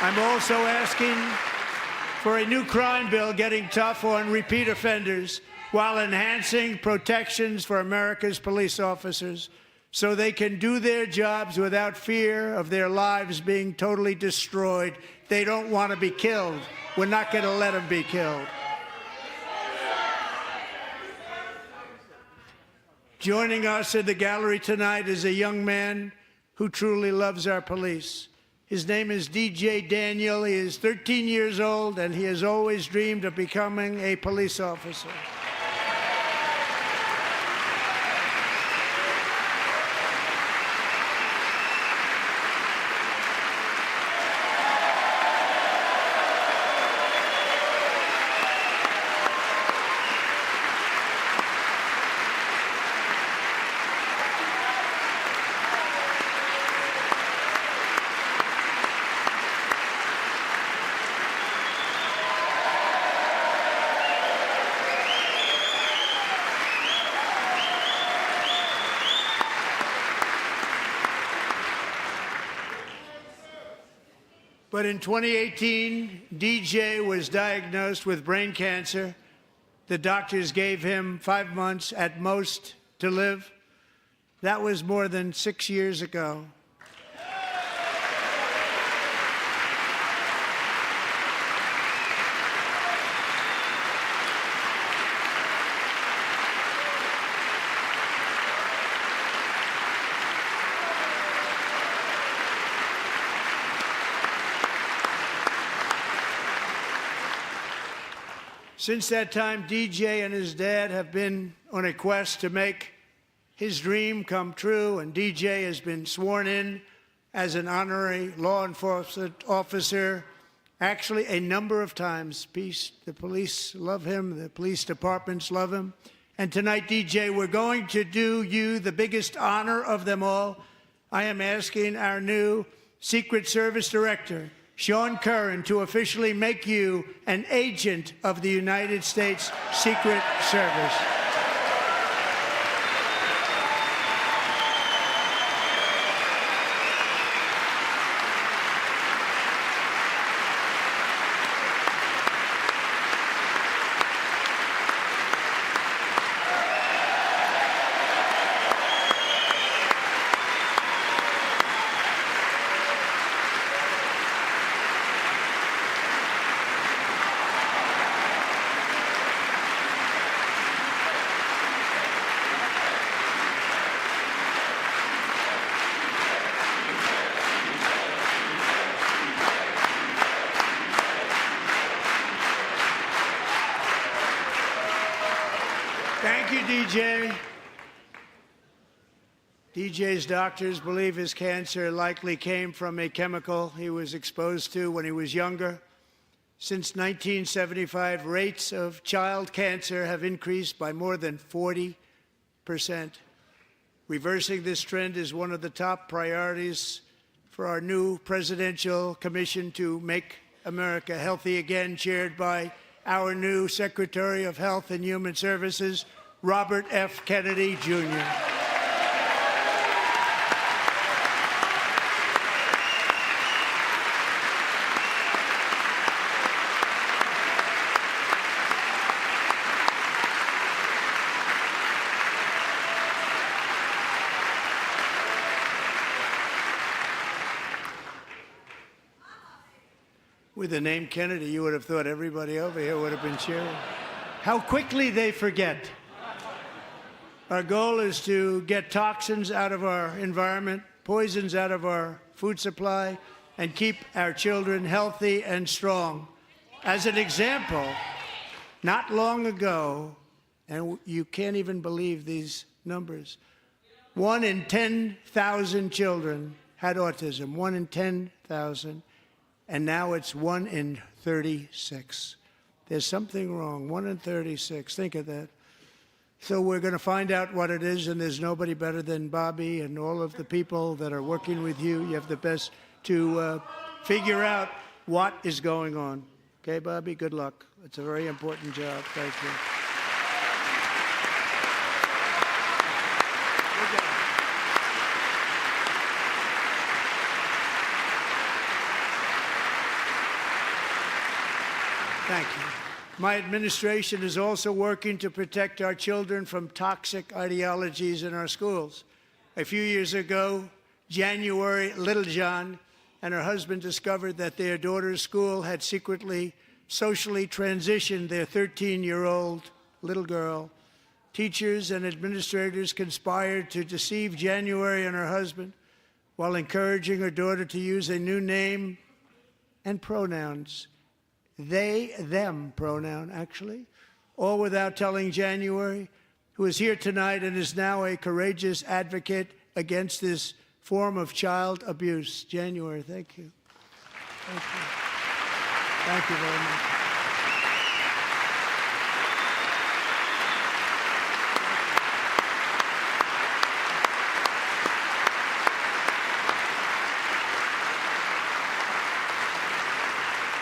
I'm also asking for a new crime bill getting tough on repeat offenders while enhancing protections for America's police officers so they can do their jobs without fear of their lives being totally destroyed. They don't want to be killed. We're not going to let them be killed. Joining us in the gallery tonight is a young man who truly loves our police. His name is DJ Daniel. He is 13 years old, and he has always dreamed of becoming a police officer. But in 2018, DJ was diagnosed with brain cancer. The doctors gave him 5 months at most to live. That was more than 6 years ago. Since that time, DJ and his dad have been on a quest to make his dream come true, and DJ has been sworn in as an honorary law enforcement officer, actually a number of times. The police love him, the police departments love him. And tonight, DJ, we're going to do you the biggest honor of them all. I am asking our new Secret Service Director, Sean Curran, to officially make you an agent of the United States Secret Service. Thank you, DJ. DJ's doctors believe his cancer likely came from a chemical he was exposed to when he was younger. Since 1975, rates of child cancer have increased by more than 40%. Reversing this trend is one of the top priorities for our new presidential commission to make America healthy again, chaired by our new Secretary of Health and Human Services, Robert F. Kennedy, Jr. With the name Kennedy, you would have thought everybody over here would have been cheering. How quickly they forget. Our goal is to get toxins out of our environment, poisons out of our food supply, and keep our children healthy and strong. As an example, not long ago, and you can't even believe these numbers, 1 in 10,000 children had autism, 1 in 10,000. And now it's 1 in 36. There's something wrong, 1 in 36. Think of that. So we're going to find out what it is, and there's nobody better than Bobby and all of the people that are working with you. You have the best to figure out what is going on. Okay, Bobby, good luck. It's a very important job. Thank you. Thank you. My administration is also working to protect our children from toxic ideologies in our schools. A few years ago, January Littlejohn and her husband discovered that their daughter's school had secretly socially transitioned their 13-year-old little girl. Teachers and administrators conspired to deceive January and her husband while encouraging her daughter to use a new name and pronouns. They, them pronoun, actually, all without telling January, who is here tonight and is now a courageous advocate against this form of child abuse. January, thank you. Thank you. Thank you very much.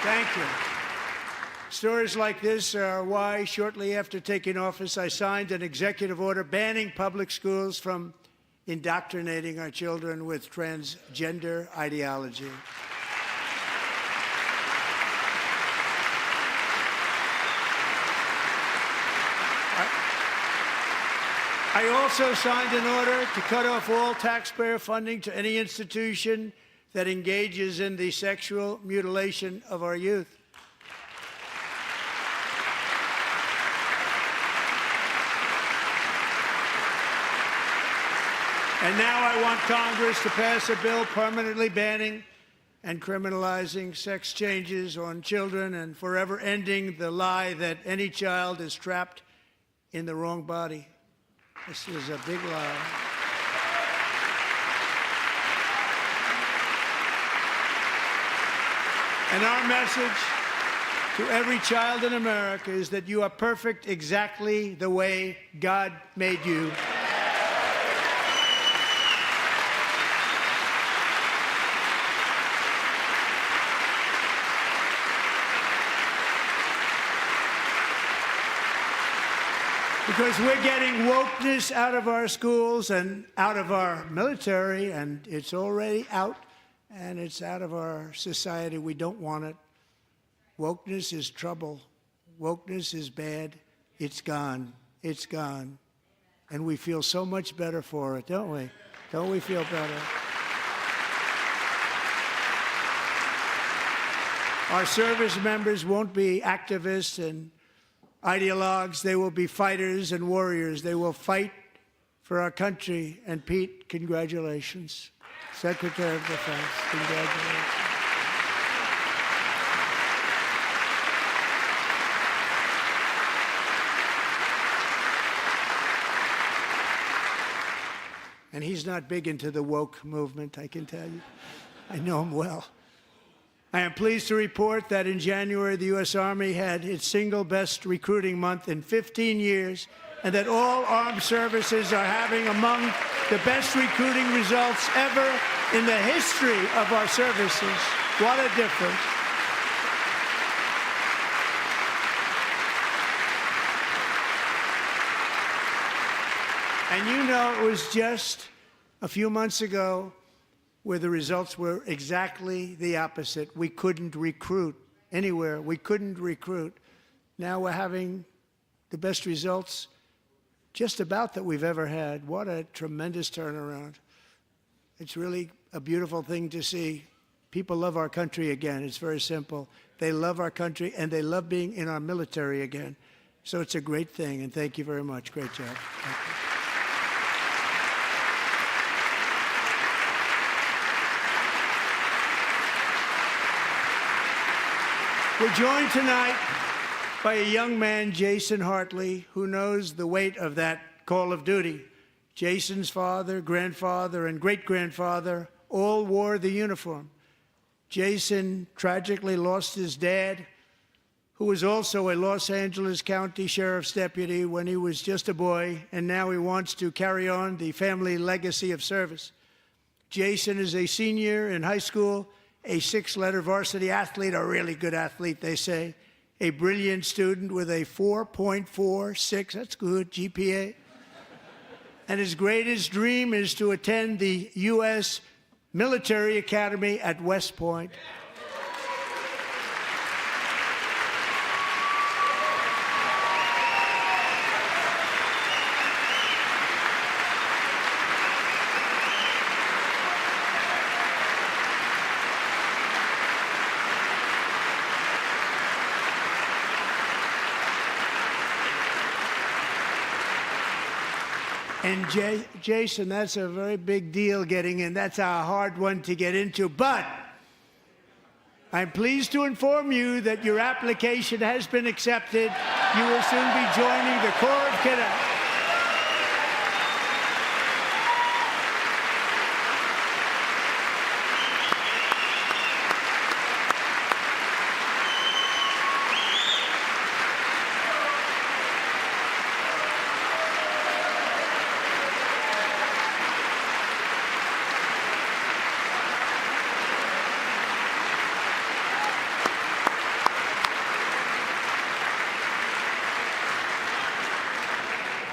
Thank you. Stories like this are why, shortly after taking office, I signed an executive order banning public schools from indoctrinating our children with transgender ideology. I also signed an order to cut off all taxpayer funding to any institution that engages in the sexual mutilation of our youth. And now I want Congress to pass a bill permanently banning and criminalizing sex changes on children and forever ending the lie that any child is trapped in the wrong body. This is a big lie. And our message to every child in America is that you are perfect exactly the way God made you. Because we're getting wokeness out of our schools and out of our military, and it's already out, and it's out of our society. We don't want it. Wokeness is trouble. Wokeness is bad. It's gone. It's gone. And we feel so much better for it, don't we? Don't we feel better? Our service members won't be activists and ideologues. They will be fighters and warriors. They will fight for our country. And Pete, congratulations. Secretary of Defense, congratulations. And he's not big into the woke movement, I can tell you. I know him well. I am pleased to report that in January, the U.S. Army had its single best recruiting month in 15 years, and that all armed services are having among the best recruiting results ever in the history of our services. What a difference. And you know, it was just a few months ago where the results were exactly the opposite. We couldn't recruit anywhere. We couldn't recruit. Now we're having the best results just about that we've ever had. What a tremendous turnaround. It's really a beautiful thing to see. People love our country again. It's very simple. They love our country, and they love being in our military again. So it's a great thing, and thank you very much. Great job. Thank you. We're joined tonight by a young man, Jason Hartley, who knows the weight of that call of duty. Jason's father, grandfather, and great-grandfather all wore the uniform. Jason tragically lost his dad, who was also a Los Angeles County Sheriff's deputy when he was just a boy, and now he wants to carry on the family legacy of service. Jason is a senior in high school, a 6-letter varsity athlete, a really good athlete, they say, a brilliant student with a 4.46, that's good, GPA. And his greatest dream is to attend the U.S. Military Academy at West Point. And Jason, that's a very big deal getting in. That's a hard one to get into. But I'm pleased to inform you that your application has been accepted. You will soon be joining the Corps of Cadets.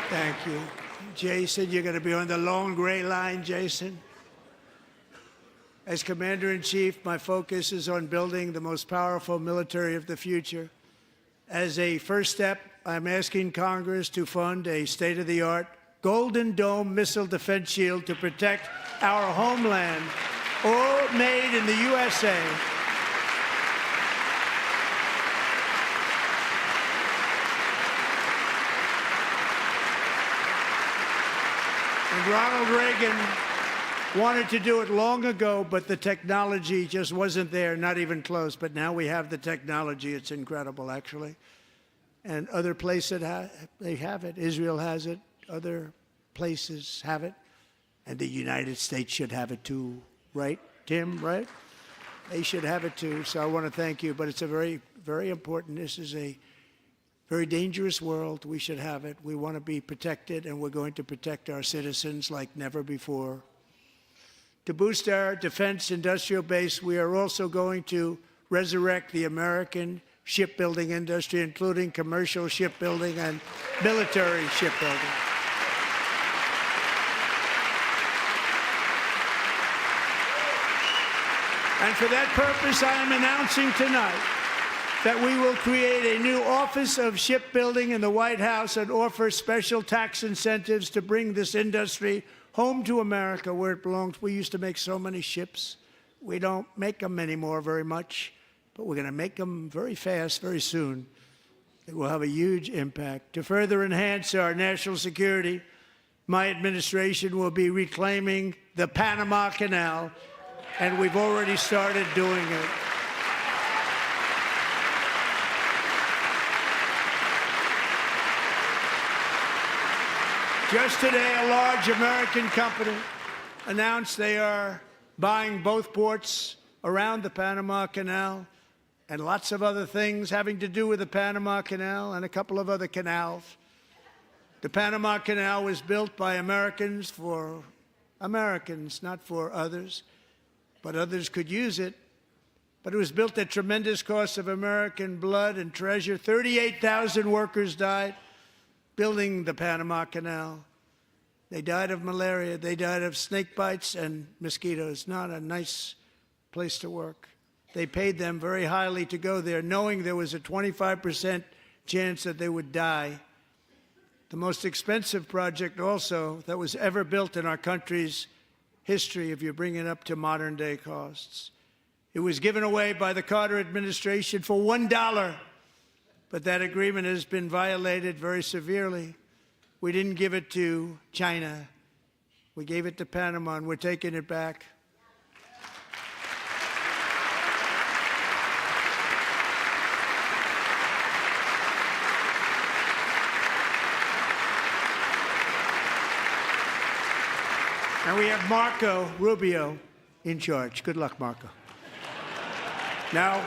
Thank you. Jason, you're going to be on the long gray line, Jason. As Commander-in-Chief, my focus is on building the most powerful military of the future. As a first step, I'm asking Congress to fund a state-of-the-art Golden Dome missile defense shield to protect our homeland, all made in the USA. And Ronald Reagan wanted to do it long ago, but the technology just wasn't there, not even close. But now we have the technology. It's incredible, actually. And other places, they have it. Israel has it. Other places have it. And the United States should have it too, right, Tim, right? They should have it too. So I want to thank you. But it's a very, very important. This is a very dangerous world. We should have it. We want to be protected, and we're going to protect our citizens like never before. To boost our defense industrial base, we are also going to resurrect the American shipbuilding industry, including commercial shipbuilding and military shipbuilding. And for that purpose, I am announcing tonight that we will create a new Office of Shipbuilding in the White House and offer special tax incentives to bring this industry home to America where it belongs. We used to make so many ships. We don't make them anymore very much, but we're going to make them very fast, very soon. It will have a huge impact. To further enhance our national security, my administration will be reclaiming the Panama Canal, and we've already started doing it. Just today, a large American company announced they are buying both ports around the Panama Canal and lots of other things having to do with the Panama Canal and a couple of other canals. The Panama Canal was built by Americans for Americans, not for others, but others could use it. But it was built at tremendous cost of American blood and treasure. 38,000 workers died building the Panama Canal. They died of malaria. They died of snake bites and mosquitoes. Not a nice place to work. They paid them very highly to go there, knowing there was a 25% chance that they would die. The most expensive project also that was ever built in our country's history, if you bring it up to modern day costs. It was given away by the Carter administration for $1, but that agreement has been violated very severely. We didn't give it to China. We gave it to Panama, and we're taking it back. And we have Marco Rubio in charge. Good luck, Marco. Now,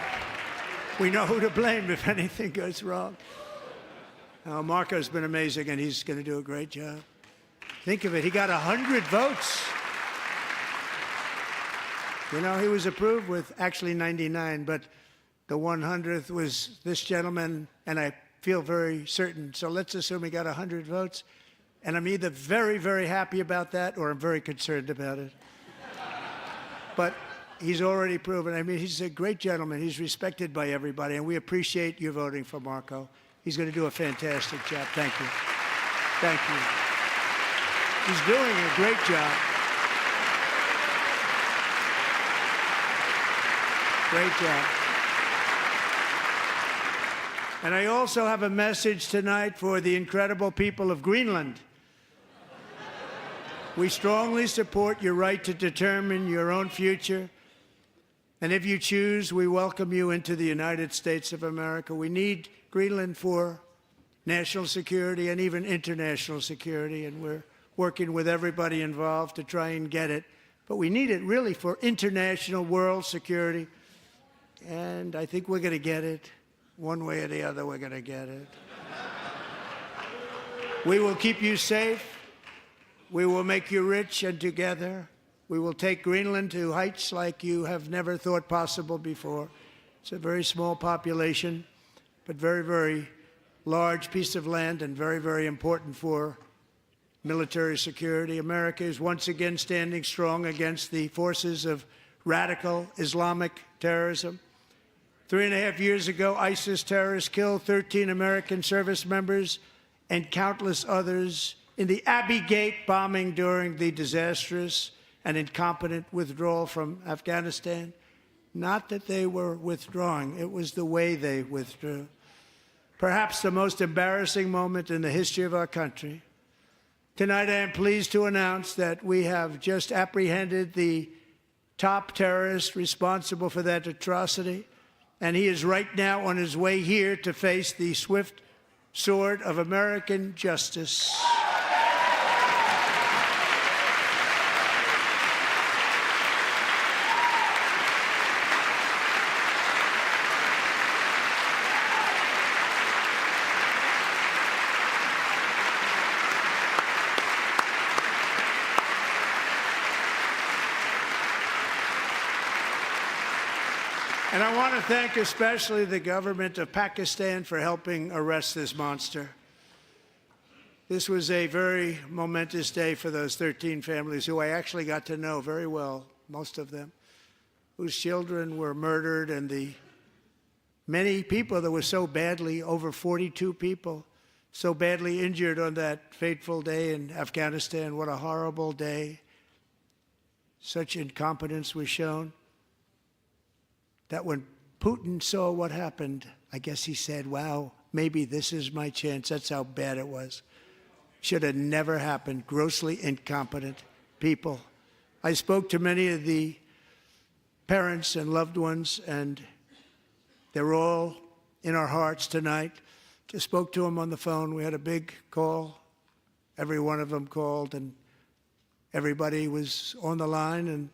we know who to blame if anything goes wrong. Marco's been amazing, and he's going to do a great job. Think of it. He got 100 votes. You know, he was approved with actually 99, but the 100th was this gentleman, and I feel very certain. So let's assume he got 100 votes. And I'm either very, very happy about that or I'm very concerned about it. But he's already proven. I mean, he's a great gentleman. He's respected by everybody, and we appreciate you voting for Marco. He's going to do a fantastic job. Thank you. Thank you. He's doing a great job. Great job. And I also have a message tonight for the incredible people of Greenland. We strongly support your right to determine your own future. And if you choose, we welcome you into the United States of America. We need Greenland for national security and even international security, and we're working with everybody involved to try and get it. But we need it really for international world security, and I think we're going to get it. One way or the other, we're going to get it. We will keep you safe. We will make you rich, and together we will take Greenland to heights like you have never thought possible before. It's a very small population, but very, very large piece of land and very, very important for military security. America is once again standing strong against the forces of radical Islamic terrorism. 3.5 years ago, ISIS terrorists killed 13 American service members and countless others in the Abbey Gate bombing during the disastrous and incompetent withdrawal from Afghanistan. Not that they were withdrawing, it was the way they withdrew. Perhaps the most embarrassing moment in the history of our country. Tonight, I am pleased to announce that we have just apprehended the top terrorist responsible for that atrocity, and he is right now on his way here to face the swift sword of American justice. And I want to thank especially the government of Pakistan for helping arrest this monster. This was a very momentous day for those 13 families who I actually got to know very well, most of them, whose children were murdered, and the many people that were so badly, over 42 people, so badly injured on that fateful day in Afghanistan. What a horrible day. Such incompetence was shown that when Putin saw what happened, I guess he said, wow, maybe this is my chance. That's how bad it was. Should have never happened. Grossly incompetent people. I spoke to many of the parents and loved ones, and they're all in our hearts tonight. Just spoke to them on the phone. We had a big call. Every one of them called, and Everybody was on the line, and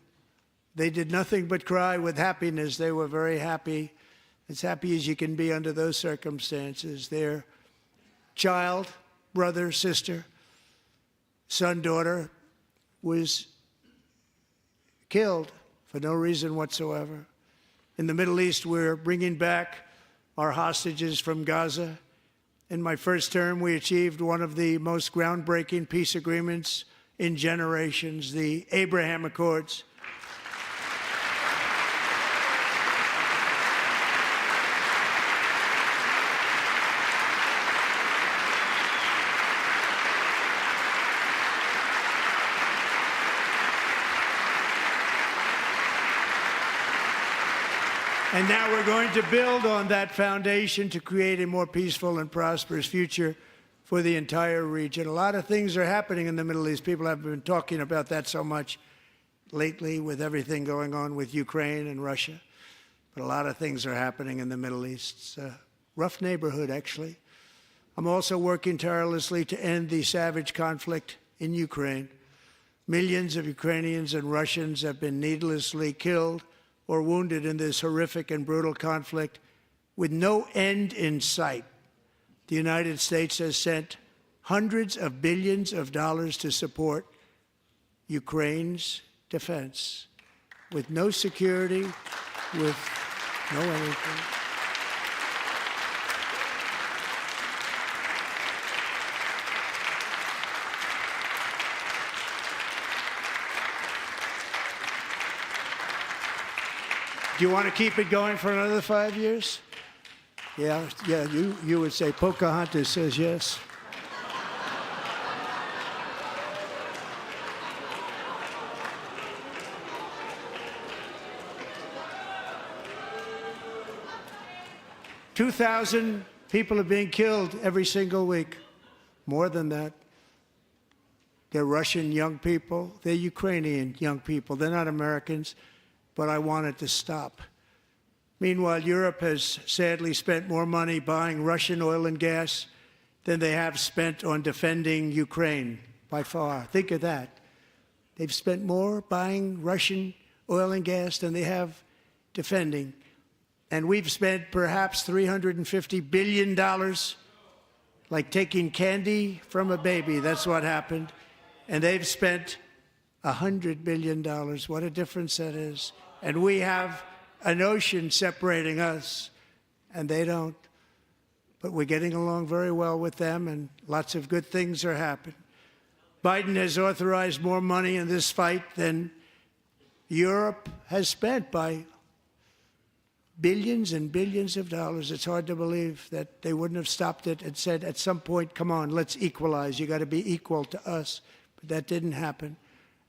they did nothing but cry with happiness. They were very happy, as happy as you can be under those circumstances. Their child, brother, sister, son, daughter was killed for no reason whatsoever. In the Middle East, we're bringing back our hostages from Gaza. In my first term, we achieved one of the most groundbreaking peace agreements in generations, the Abraham Accords. And now we're going to build on that foundation to create a more peaceful and prosperous future for the entire region. A lot of things are happening in the Middle East. People have been talking about that so much lately with everything going on with Ukraine and Russia. But a lot of things are happening in the Middle East. It's a rough neighborhood, actually. I'm also working tirelessly to end the savage conflict in Ukraine. Millions of Ukrainians and Russians have been needlessly killed or wounded in this horrific and brutal conflict with no end in sight. The United States has sent hundreds of billions of dollars to support Ukraine's defense with no security, with no anything. Do you want to keep it going for another 5 years? Yeah, you would say Pocahontas says yes. $2,000 people are being killed every single week. More than that. They're Russian young people. They're Ukrainian young people. They're not Americans. But I want it to stop. Meanwhile, Europe has sadly spent more money buying Russian oil and gas than they have spent on defending Ukraine, by far. Think of that. They've spent more buying Russian oil and gas than they have defending. And we've spent perhaps $350 billion, like taking candy from a baby. That's what happened. And they've spent $100 billion. What a difference that is. And we have an ocean separating us, and they don't. But we're getting along very well with them, and lots of good things are happening. Biden has authorized more money in this fight than Europe has spent, by billions and billions of dollars. It's hard to believe that they wouldn't have stopped it and said at some point, come on, let's equalize. You got to be equal to us. But that didn't happen.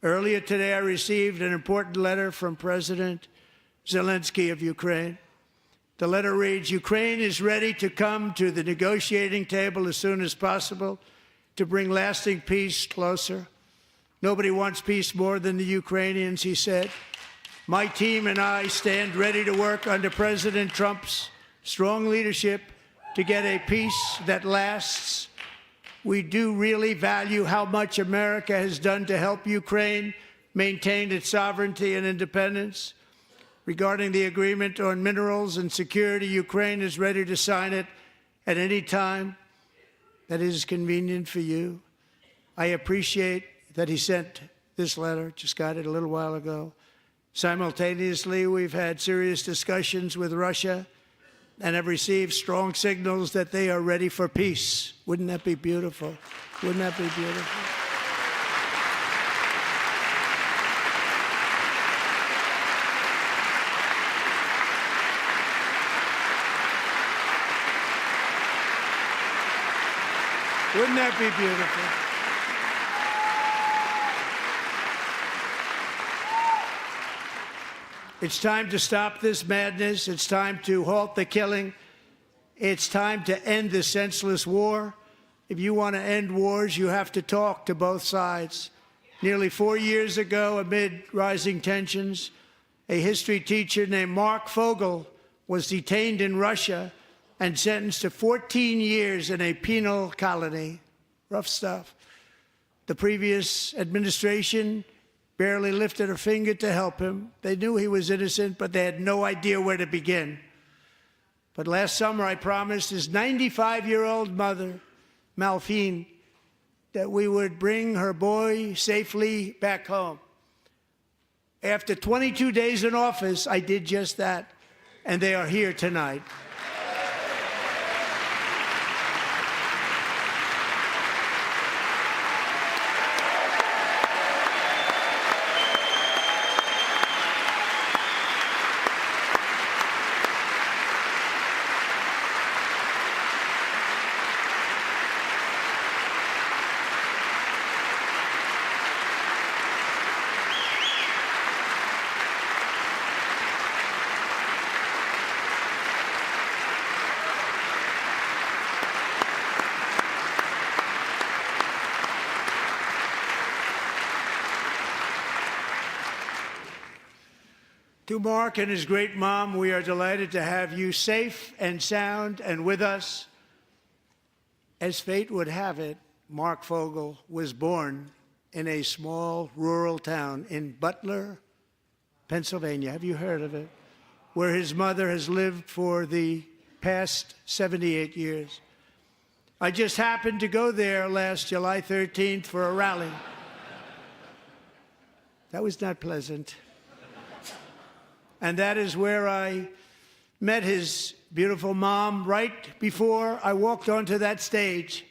Earlier today, I received an important letter from President Zelensky of Ukraine. The letter reads, Ukraine is ready to come to the negotiating table as soon as possible to bring lasting peace closer. Nobody wants peace more than the Ukrainians, he said. My team and I stand ready to work under President Trump's strong leadership to get a peace that lasts. We do really value how much America has done to help Ukraine maintain its sovereignty and independence. Regarding the agreement on minerals and security, Ukraine is ready to sign it at any time that is convenient for you. I appreciate that he sent this letter, just got it a little while ago. Simultaneously, we've had serious discussions with Russia and have received strong signals that they are ready for peace. Wouldn't that be beautiful? Wouldn't that be beautiful? Wouldn't that be beautiful? It's time to stop this madness. It's time to halt the killing. It's time to end this senseless war. If you want to end wars, you have to talk to both sides. Nearly 4 years ago, amid rising tensions, a history teacher named Mark Fogel was detained in Russia and sentenced to 14 years in a penal colony. Rough stuff. The previous administration barely lifted a finger to help him. They knew he was innocent, but they had no idea where to begin. But last summer, I promised his 95-year-old mother, Malphine, that we would bring her boy safely back home. After 22 days in office, I did just that, and they are here tonight. To Mark and his great mom, we are delighted to have you safe and sound and with us. As fate would have it, Mark Fogel was born in a small rural town in Butler, Pennsylvania. Have you heard of it? Where his mother has lived for the past 78 years. I just happened to go there last July 13th for a rally. That was not pleasant. And that is where I met his beautiful mom right before I walked onto that stage.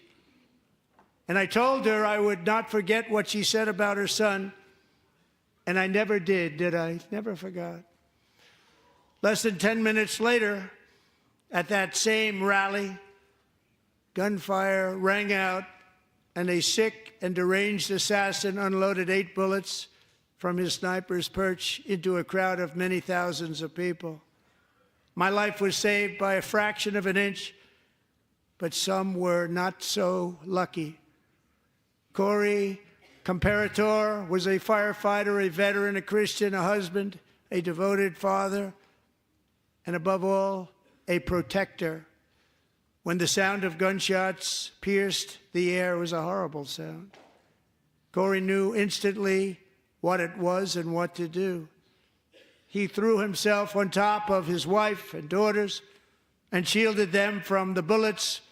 And I told her I would not forget what she said about her son. And I never did I? Never forgot. Less than 10 minutes later, at that same rally, gunfire rang out, and a sick and deranged assassin unloaded 8 bullets from his sniper's perch into a crowd of many thousands of people. My life was saved by a fraction of an inch, but some were not so lucky. Corey Comparator was a firefighter, a veteran, a Christian, a husband, a devoted father, and above all, a protector. When the sound of gunshots pierced the air, it was a horrible sound. Corey knew instantly what it was and what to do. He threw himself on top of his wife and daughters and shielded them from the bullets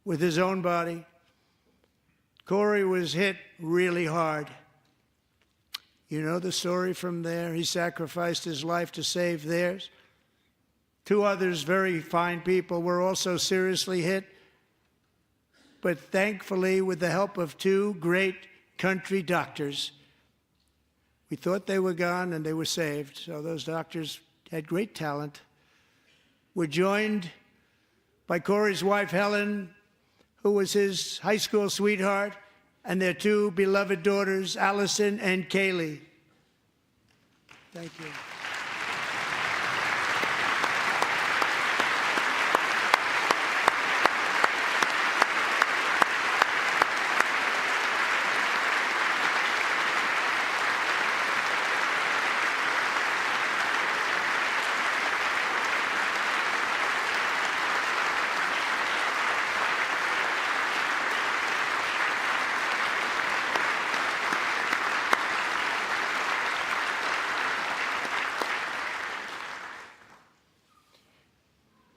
with his own body. Corey was hit really hard. You know the story from there. He sacrificed his life to save theirs. 2 others, very fine people, were also seriously hit. But thankfully, with the help of 2 great country doctors, we thought they were gone and they were saved. So those doctors had great talent. We're joined by Corey's wife, Helen, who was his high school sweetheart, and their 2 beloved daughters, Allison and Kaylee. Thank you.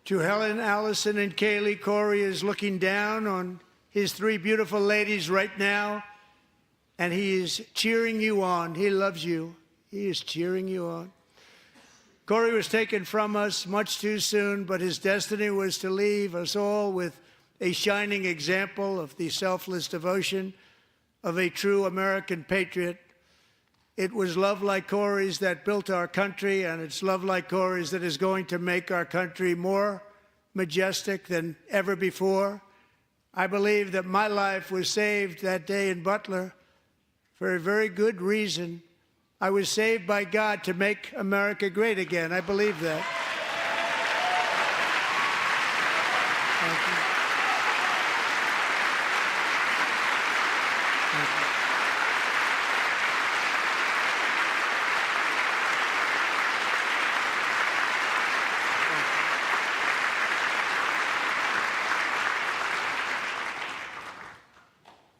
To Helen, Allison, and Kaylee, Corey is looking down on his 3 beautiful ladies right now, and he is cheering you on. He loves you. He is cheering you on. Corey was taken from us much too soon, but his destiny was to leave us all with a shining example of the selfless devotion of a true American patriot. It was love like Corey's that built our country, and it's love like Corey's that is going to make our country more majestic than ever before. I believe that my life was saved that day in Butler for a very good reason. I was saved by God to make America great again. I believe that. Thank you. Thank you.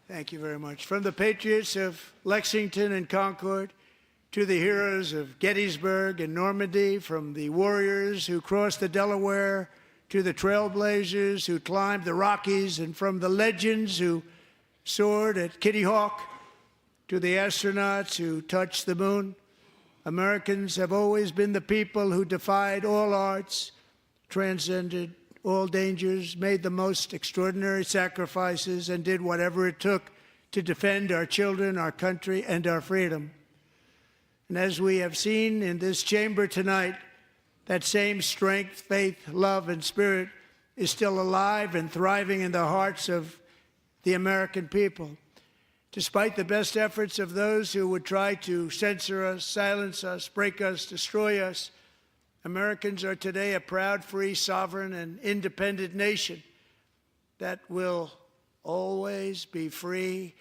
Thank you very much. From the patriots of Lexington and Concord to the heroes of Gettysburg and Normandy, from the warriors who crossed the Delaware to the trailblazers who climbed the Rockies, and from the legends who soared at Kitty Hawk to the astronauts who touched the moon, Americans have always been the people who defied all odds, transcended all dangers, made the most extraordinary sacrifices, and did whatever it took to defend our children, our country, and our freedom. And as we have seen in this chamber tonight, that same strength, faith, love, and spirit is still alive and thriving in the hearts of the American people. Despite the best efforts of those who would try to censor us, silence us, break us, destroy us, Americans are today a proud, free, sovereign, and independent nation that will always be free,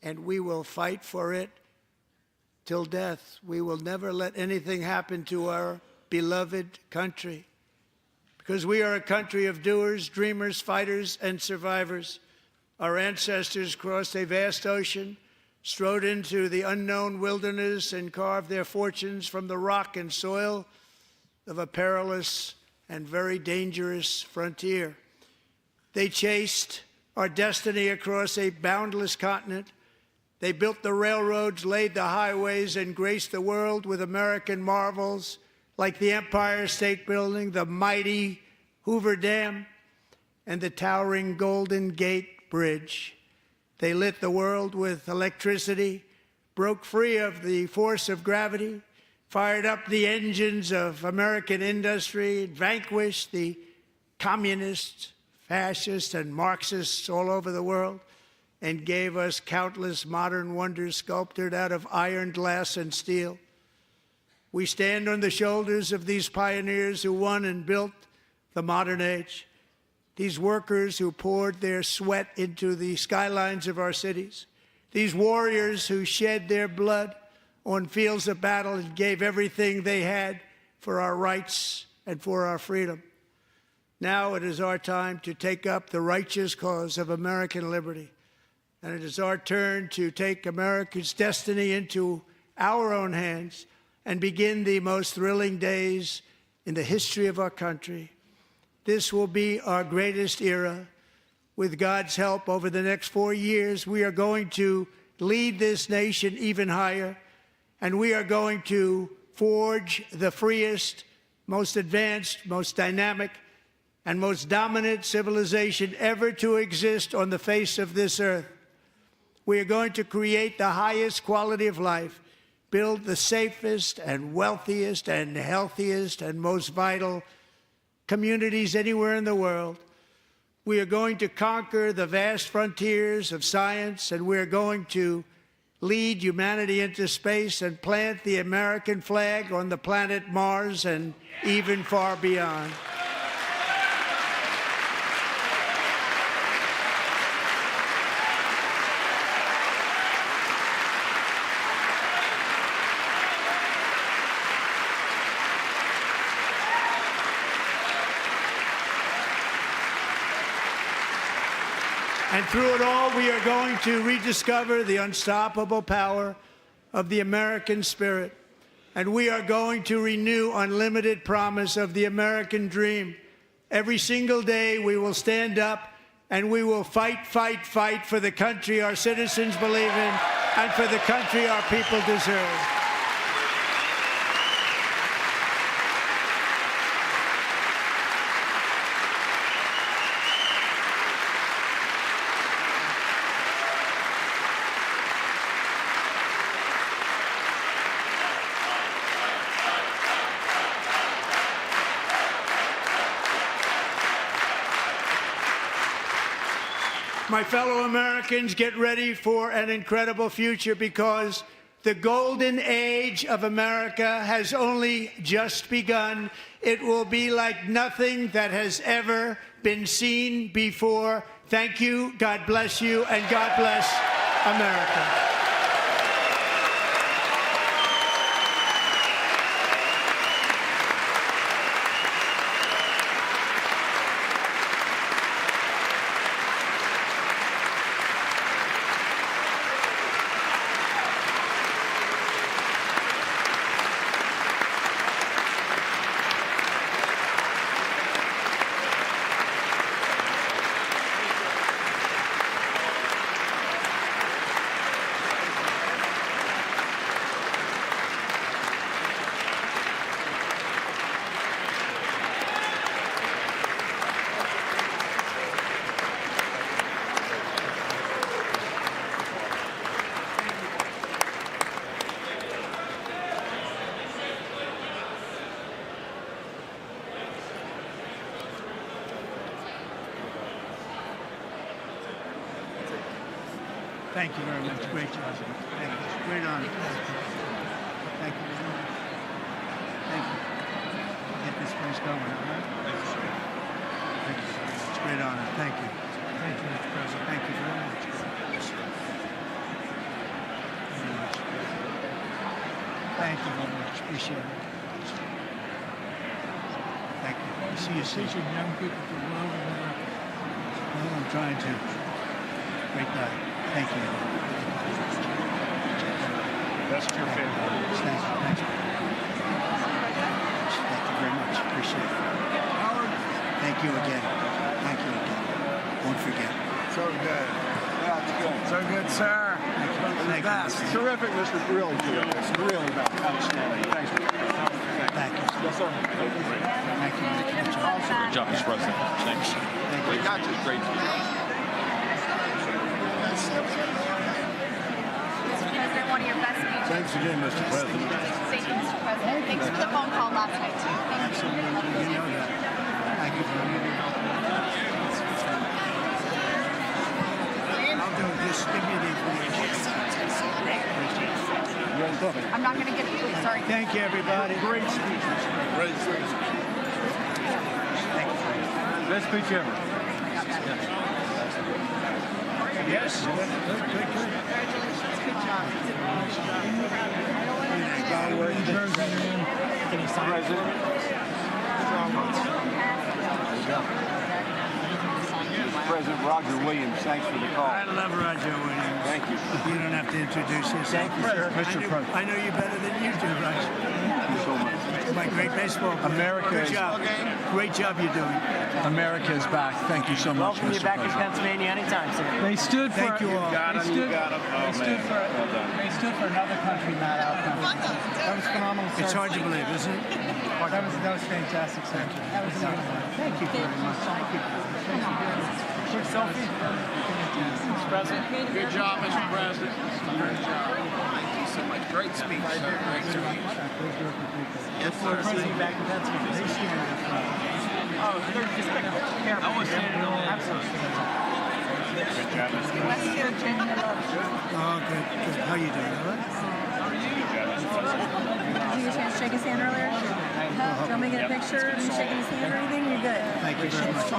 and we will fight for it till death. We will never let anything happen to our beloved country, because we are a country of doers, dreamers, fighters, and survivors. Our ancestors crossed a vast ocean, strode into the unknown wilderness, and carved their fortunes from the rock and soil of a perilous and very dangerous frontier. They chased our destiny across a boundless continent. They built the railroads, laid the highways, and graced the world with American marvels like the Empire State Building, the mighty Hoover Dam, and the towering Golden Gate Bridge. They lit the world with electricity, broke free of the force of gravity, fired up the engines of American industry, vanquished the communists, fascists, and Marxists all over the world, and gave us countless modern wonders sculptured out of iron, glass, and steel. We stand on the shoulders of these pioneers who won and built the modern age, these workers who poured their sweat into the skylines of our cities, these warriors who shed their blood on fields of battle and gave everything they had for our rights and for our freedom. Now it is our time to take up the righteous cause of American liberty. And it is our turn to take America's destiny into our own hands and begin the most thrilling days in the history of our country. This will be our greatest era. With God's help, over the next 4 years, we are going to lead this nation even higher, and we are going to forge the freest, most advanced, most dynamic, and most dominant civilization ever to exist on the face of this earth. We are going to create the highest quality of life, build the safest and wealthiest and healthiest and most vital communities anywhere in the world. We are going to conquer the vast frontiers of science, and we are going to lead humanity into space and plant the American flag on the planet Mars and even far beyond. And through it all, we are going to rediscover the unstoppable power of the American spirit. And we are going to renew unlimited promise of the American dream. Every single day, we will stand up and we will fight, fight, fight for the country our citizens believe in and for the country our people deserve. My fellow Americans, get ready for an incredible future, because the golden age of America has only just begun. It will be like nothing that has ever been seen before. Thank you, God bless you, and God bless America. Thank you very much. Great job. Thank you. Great honor. Thank you. Thank you. Get this place going, all right? Thank you. It's a great honor. Thank you. Thank you, Mr. President. Thank you very much. Thank you very much. Appreciate it. Thank you. See you soon. Teaching young people to love America. Well, I'm trying to. Great night. Thank you. That's your favorite. Thank you. Thank you. Thank you very much. Appreciate it. Howard. Thank you again. Thank you again. Won't forget. So good. Yeah, it's good. So good, sir. Thank you. Best. Terrific, Mr. Really terrific. Really outstanding. Thanks. Thank you. Yes, sir. Thank you. Good job, Mr. President. Thanks. We got you. Great. President, one of your best speeches. Thanks again, Mr. President. Thank you, Mr. President. Thanks for the phone call last night, too. Absolutely. You know that. Thank you very much. I'll do it. Just give me the information. I'm not going to get it. Sorry. Thank you, everybody. Great speeches. Great speeches. Thank you. Best speech ever. Yes. Good. Congratulations. Good job. President Roger Williams, thanks for the call. I love Roger Williams. Thank you. You don't have to introduce yourself. Thank you, sir. Mr. President. I know you better than you do, Roger. Thank you so much. My great baseball player. America Good is- job. Great job you're doing. America is back. Thank you so much, Welcome you Mr. back to President. Pennsylvania anytime, sir. They stood for. Thank you all. They stood for another country, not our country. That was phenomenal. It's hard to believe, isn't it? That was fantastic, sir. That was Thank you very much. Thank you. quick selfie. Mr. President. Good job, Mr. President. Great job. Thank you so much. Great speech, sir. Great speech. Yes, sir. President back in Pennsylvania. Oh, they're just careful. I was saying it all. Absolutely. West Virginia loves you. Oh, good. How you doing? All right? Did you get a chance to shake his hand earlier? Do you want me to get a picture of you shaking his hand or anything? You're good. Thank you very much.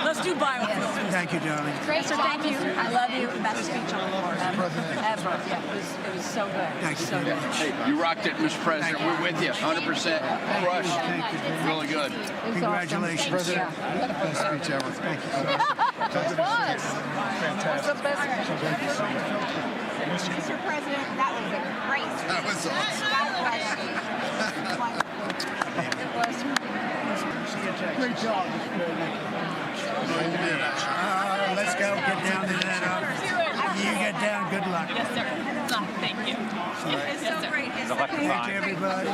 Let's do biofilm. Thank you, darling. Great, sir. Thank you. I love you. Best speech on the floor ever. Yeah, it was so good. Thank you. So good. Hey, you rocked it, Mr. President. We're with you, 100%. Crushed. Thank you. Really good. Congratulations. President. Best speech ever. Thank you. It was. What's the best? Mr. President, that was a great speech. That was awesome. God bless you. It was. Great job. Let's go. Get down to that. You get down. Good luck. Yes, sir. Thank you. It's so great. Thank you, everybody.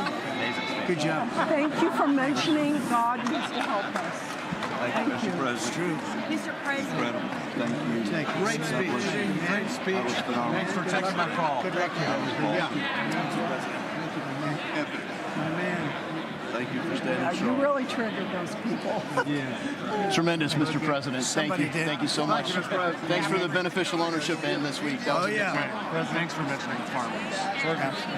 Good job. Thank you for mentioning God needs to help us. Thank you, Mr. President. It's true. Mr. President. Thank you. Thank you. Great speech. Great speech. That was phenomenal. Thanks for taking my call. Good luck. Yeah. My man. Thank you for standing You strong. really triggered those people. Tremendous, Mr. President. Somebody Thank you. did. Thank you so much. Thanks for the beneficial ownership and this week. That Oh, was a good yeah. time. Thanks for mentioning farmers.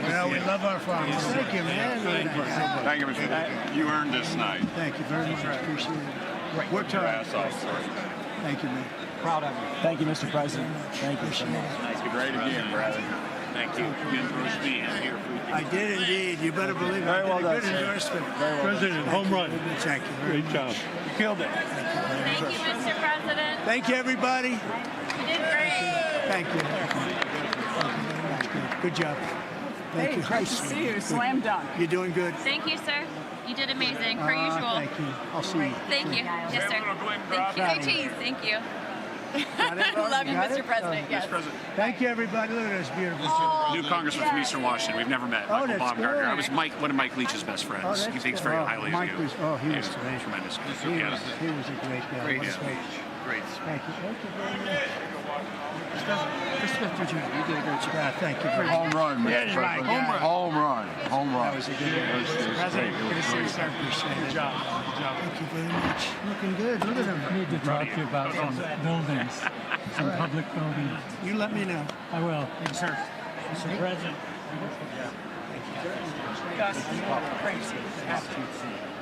Well, we love our farmers. Thank you, man. Thank you, Mr. President. You earned this night. Thank you very much. Appreciate it. Worked hard. Ass off. Thank you, man. Proud of you. Thank you, Mr. President. Thank you so much. Thank you. Great again, brother. Thank you. You endorsed me. I'm here for you. I did indeed. You better believe it. Very well I did a done, good sir. endorsement. President, home run. Thank you very much. job. You killed it. Thank you, Mr. President. Thank you, everybody. You did great. Thank you. Good job. Thank Hey, you. great to see you. Slam dunk. You're doing good. Thank you, sir. You did amazing, per usual. Thank you. I'll see you. Thank you. Yes, sir. Thank you. Hey, cheese. Thank you. Love you, Mr. President. Yes. Thank you, everybody. Look at this beautiful New congressman from Eastern Washington. We've never met. Michael that's Baumgartner. good. I was one of Mike Leach's best friends. Oh, that's He thinks good. very Oh, highly Mike of you. was- he was great. Tremendous. He was a great guy. Great What a speech. Great. Thank you. Thank you very much. Mr. Jr., you did a great job. Thank you very much. Home run, Mr. Yeah, right. President. Home run. Home run. That was a good one. It was President, great. It good was to see you, great. sir. Appreciate it. Good job. Thank you very much. Looking good. Look at him. I need to talk to you about some buildings, some public buildings. You let me know. I will. Thank you, sir. Mr. President. Gus, crazy.